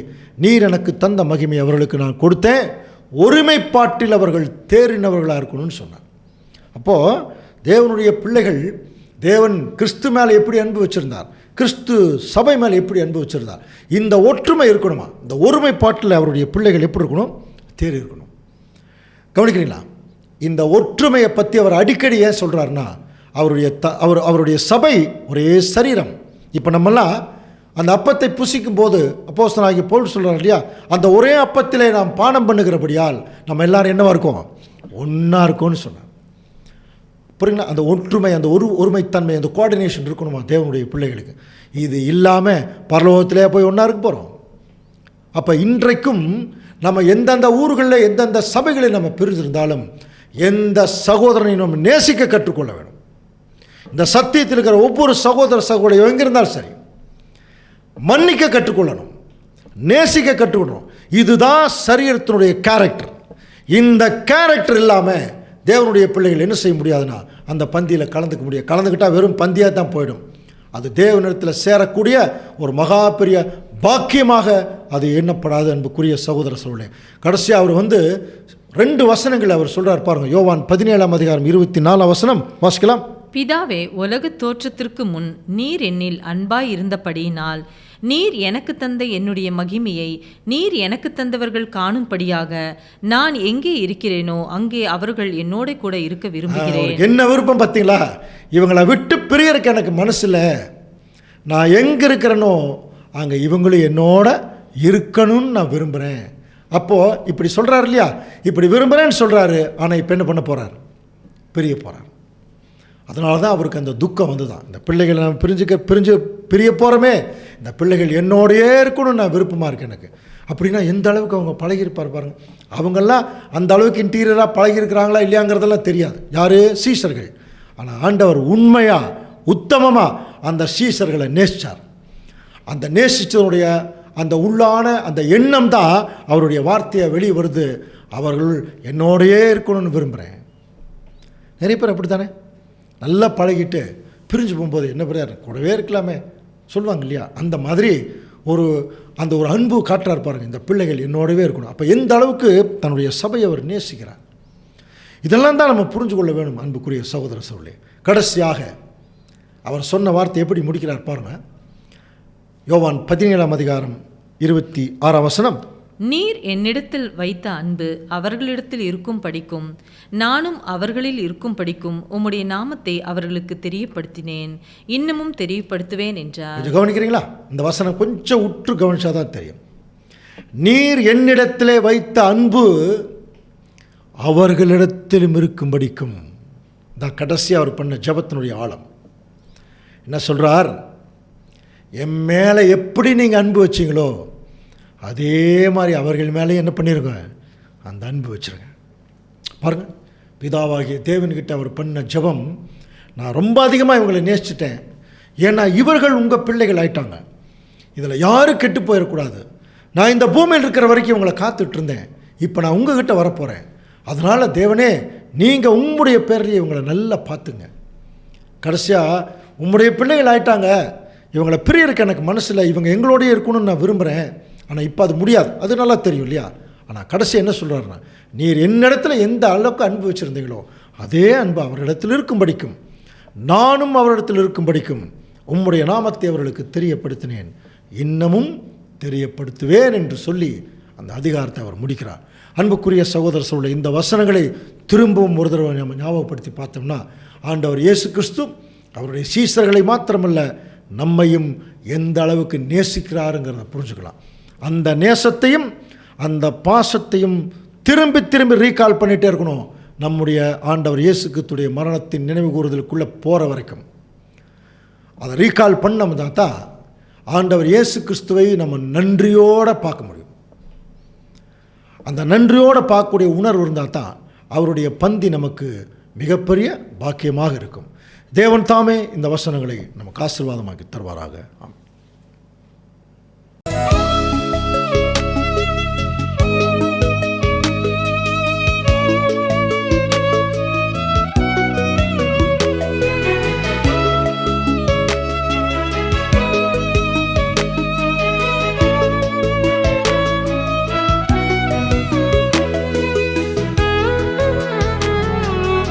நீர் எனக்கு தந்த மகிமை அவர்களுக்கு நான் கொடுத்தேன், ஒருமைப்பாட்டில் அவர்கள் தேறினவர்களாக இருக்கணும்னு சொன்னார். அப்போது தேவனுடைய பிள்ளைகள், தேவன் கிறிஸ்து மேலே எப்படி அன்பு வச்சுருந்தார், கிறிஸ்து சபை மேலே எப்படி அன்பு வச்சிருந்தார். இந்த ஒற்றுமை இருக்கணுமா, இந்த ஒருமைப்பாட்டில் அவருடைய பிள்ளைகள் எப்படி இருக்கணும், தேறி இருக்கணும். கவனிக்கிறீங்களா? இந்த ஒற்றுமையை பற்றி அவர் அடிக்கடி ஏன் சொல்கிறாருன்னா, அவருடைய சபை ஒரே சரீரம். இப்போ நம்மெல்லாம் அந்த அப்பத்தை புசிக்கும் போது அப்போஸ்தலனாகிய பவுல் சொல்கிறார் இல்லையா, அந்த ஒரே அப்பத்திலே நாம் பானம் பண்ணுகிறபடியால் நம்ம எல்லாரும் என்னவா இருக்கோம், ஒன்றா இருக்கோம்னு சொன்னார். புரியுங்களா? அந்த ஒற்றுமை, அந்த ஒருமைத்தன்மை, அந்த கோஆர்டினேஷன் இருக்கணுமா தேவனுடைய பிள்ளைகளுக்கு. இது இல்லாமல் பரலோகத்திலே போய் ஒன்றா இருக்க போகிறோம். அப்போ இன்றைக்கும் நம்ம எந்தெந்த ஊர்களில் எந்தெந்த சபைகளை நம்ம பிரிஞ்சிருந்தாலும் எந்த சகோதரனையும் நம்ம நேசிக்க கற்றுக்கொள்ள வேணும். இந்த சத்தியத்தில் இருக்கிற ஒவ்வொரு சகோதர எங்கிருந்தாலும் சரி மன்னிக்க கற்றுக்கொள்ளணும், நேசிக்க கற்றுக்கொள்ளணும். இதுதான் சரீரத்தினுடைய கேரக்டர். இந்த கேரக்டர் இல்லாமல் தேவனுடைய பிள்ளைகள் என்ன செய்ய முடியாதுன்னா அந்த பந்தியில் கலந்துக்க முடியாது. கலந்துக்கிட்டால் வெறும் பந்தியாக தான் போயிடும். அது தேவனிடத்தில் சேரக்கூடிய ஒரு மகா பெரிய பாக்கியமாக அது எண்ணப்படாது. அன்புக்குரிய சகோதர சகோதரர்களே, கடைசியாக அவர் 2 வசனங்கள் அவர் சொல்கிறார் பாருங்கள். யோவான் 17:24 வாசிக்கலாம். பிதாவே, உலகத் தோற்றத்திற்கு முன் நீர் என்னில் அன்பாய் இருந்தபடியினால் நீர் எனக்கு தந்த என்னுடைய மகிமையை நீர் எனக்கு தந்தவர்கள் காணும்படியாக நான் எங்கே இருக்கிறேனோ அங்கே அவர்கள் என்னோட கூட இருக்க விரும்புகிறேன். என்ன விருப்பம் பார்த்தீங்களா? இவங்களை விட்டு பிரியறக்கு எனக்கு மனசில், நான் எங்கே இருக்கிறேனோ அங்கே இவங்களும் என்னோட இருக்கணும்னு நான் விரும்புகிறேன். அப்போது இப்படி சொல்கிறார் இல்லையா, இப்படி விரும்புகிறேன்னு சொல்கிறாரு. ஆனால் இப்போ என்ன பண்ண போகிறார், பிரிய போகிறார். அதனால தான் அவருக்கு அந்த துக்கம் வந்து தான், இந்த பிள்ளைகளை நான் பிரிய போகிறோமே, இந்த பிள்ளைகள் என்னோடையே இருக்கணும்னு நான் விருப்பமாக இருக்கேன் எனக்கு. அப்படின்னா எந்த அளவுக்கு அவங்க பழகியிருப்பார் பாருங்கள். அவங்கெல்லாம் அந்த அளவுக்கு இன்டீரியராக பழகியிருக்கிறாங்களா இல்லையாங்கிறதெல்லாம் தெரியாது, யார், சீஷர்கள். ஆனால் ஆண்டவர் உண்மையாக உத்தமமாக அந்த சீஷர்களை நேசித்தார். அந்த நேசித்தவனுடைய அந்த உள்ளான அந்த எண்ணம் தான் அவருடைய வார்த்தையை வெளியே வருது. அவர்கள் என்னோடையே இருக்கணும்னு விரும்புகிறேன். நிறைய பேர் அப்படி தானே, நல்லா பழகிட்டு பிரிஞ்சு போகும்போது என்ன பேர் கூடவே இருக்கலாமே சொல்லுவாங்க இல்லையா, அந்த மாதிரி ஒரு அன்பு காட்டுறார் பாருங்கள். இந்த பிள்ளைகள் என்னோடவே இருக்கணும். அப்போ எந்த அளவுக்கு தன்னுடைய சபையை அவர் நேசிக்கிறார், இதெல்லாம் தான் நம்ம புரிஞ்சு கொள்ள வேணும். அன்புக்குரிய சகோதர சகோதரர்களே, கடைசியாக அவர் சொன்ன வார்த்தை எப்படி முடிக்கிறார் பாருங்கள். யோவான் 17:26 நீர் என்னிடத்தில் வைத்த அன்பு அவர்களிடத்தில் இருக்கும் படிக்கும் நானும் அவர்களில் இருக்கும் படிக்கும் உம்முடைய நாமத்தை அவர்களுக்கு தெரியப்படுத்தினேன், இன்னமும் தெரியப்படுத்துவேன் என்றார். கொஞ்சம் கவனிக்கிறீங்களா? இந்த வசனம் கொஞ்சம் உற்று கவனிச்சாதான் தெரியும். நீர் என்னிடத்திலே வைத்த அன்பு அவர்களிடத்திலும் இருக்கும் படிக்கும். தான் கடைசியாக அவர் பண்ண ஜபத்தினுடைய ஆழம். என்ன சொல்கிறார், என் மேலே எப்படி நீங்கள் அன்பு வச்சிங்களோ அதே மாதிரி அவர்கள் மேலே என்ன பண்ணிருங்க, அந்த அன்பு வச்சுருங்க. பாருங்கள், பிதாவாகிய தேவன்கிட்ட அவர் பண்ண ஜபம், நான் ரொம்ப அதிகமாக இவங்களை நேசிச்சிட்டேன், ஏன்னா இவர்கள் உங்கள் பிள்ளைகள் ஆயிட்டாங்க, இதில் யாரும் கெட்டு போயிடக்கூடாது. நான் இந்த பூமியில் இருக்கிற வரைக்கும் இவங்களை காத்துட்ருந்தேன், இப்போ நான் உங்ககிட்ட வரப்போகிறேன். அதனால் தேவனே, நீங்கள் உம்முடைய பேர்லேயே இவங்களை நல்லா பார்த்துங்க. கடைசியாக உம்முடைய பிள்ளைகள் ஆயிட்டாங்க, இவங்களை பிரியருக்கு எனக்கு மனசில் இவங்க எங்களோடய இருக்கணும்னு நான் விரும்புகிறேன். ஆனால் இப்போ அது முடியாது, அது நல்லா தெரியும் இல்லையா. ஆனால் கடைசி என்ன சொல்கிறாருன்னா, நீர் என்னிடத்தில் எந்த அளவுக்கு அன்பு வச்சுருந்தீங்களோ அதே அன்பு அவரிடத்தில் இருக்கும் படிக்கும் நானும் அவரிடத்தில் இருக்கும் படிக்கும் உம்முடைய நாமத்தை அவர்களுக்கு தெரியப்படுத்தினேன், இன்னமும் தெரியப்படுத்துவேன் என்று சொல்லி அந்த அதிகாரத்தை அவர் முடிக்கிறார். அன்புக்குரிய சகோதர சகோதரர்களே, இந்த வசனங்களை திரும்பவும் ஒரு தடவை நம்ம ஞாபகப்படுத்தி பார்த்தோம்னா, ஆண்டவர் இயேசு கிறிஸ்து அவருடைய சீஷர்களை மாத்திரமல்ல நம்மையும் எந்த அளவுக்கு நேசிக்கிறாருங்கிறத புரிஞ்சுக்கலாம். அந்த நேசத்தையும் அந்த பாசத்தையும் திரும்பி திரும்பி ரீகால் பண்ணிகிட்டே இருக்கணும். நம்முடைய ஆண்டவர் இயேசு கிறிஸ்துடைய மரணத்தின் நினைவு கூறுதலுக்குள்ளே போகிற வரைக்கும் அதை ரீகால் பண்ணோம்னா தான் ஆண்டவர் இயேசு கிறிஸ்துவை நம்ம நன்றியோடு பார்க்க முடியும். அந்த நன்றியோடு பார்க்கக்கூடிய உணர்வு இருந்தால் தான் அவருடைய பந்தி நமக்கு மிகப்பெரிய பாக்கியமாக இருக்கும். தேவன் தாமே இந்த வசனங்களை நமக்கு ஆசீர்வாதமாக்கி தருவாராக. ஆமாம்.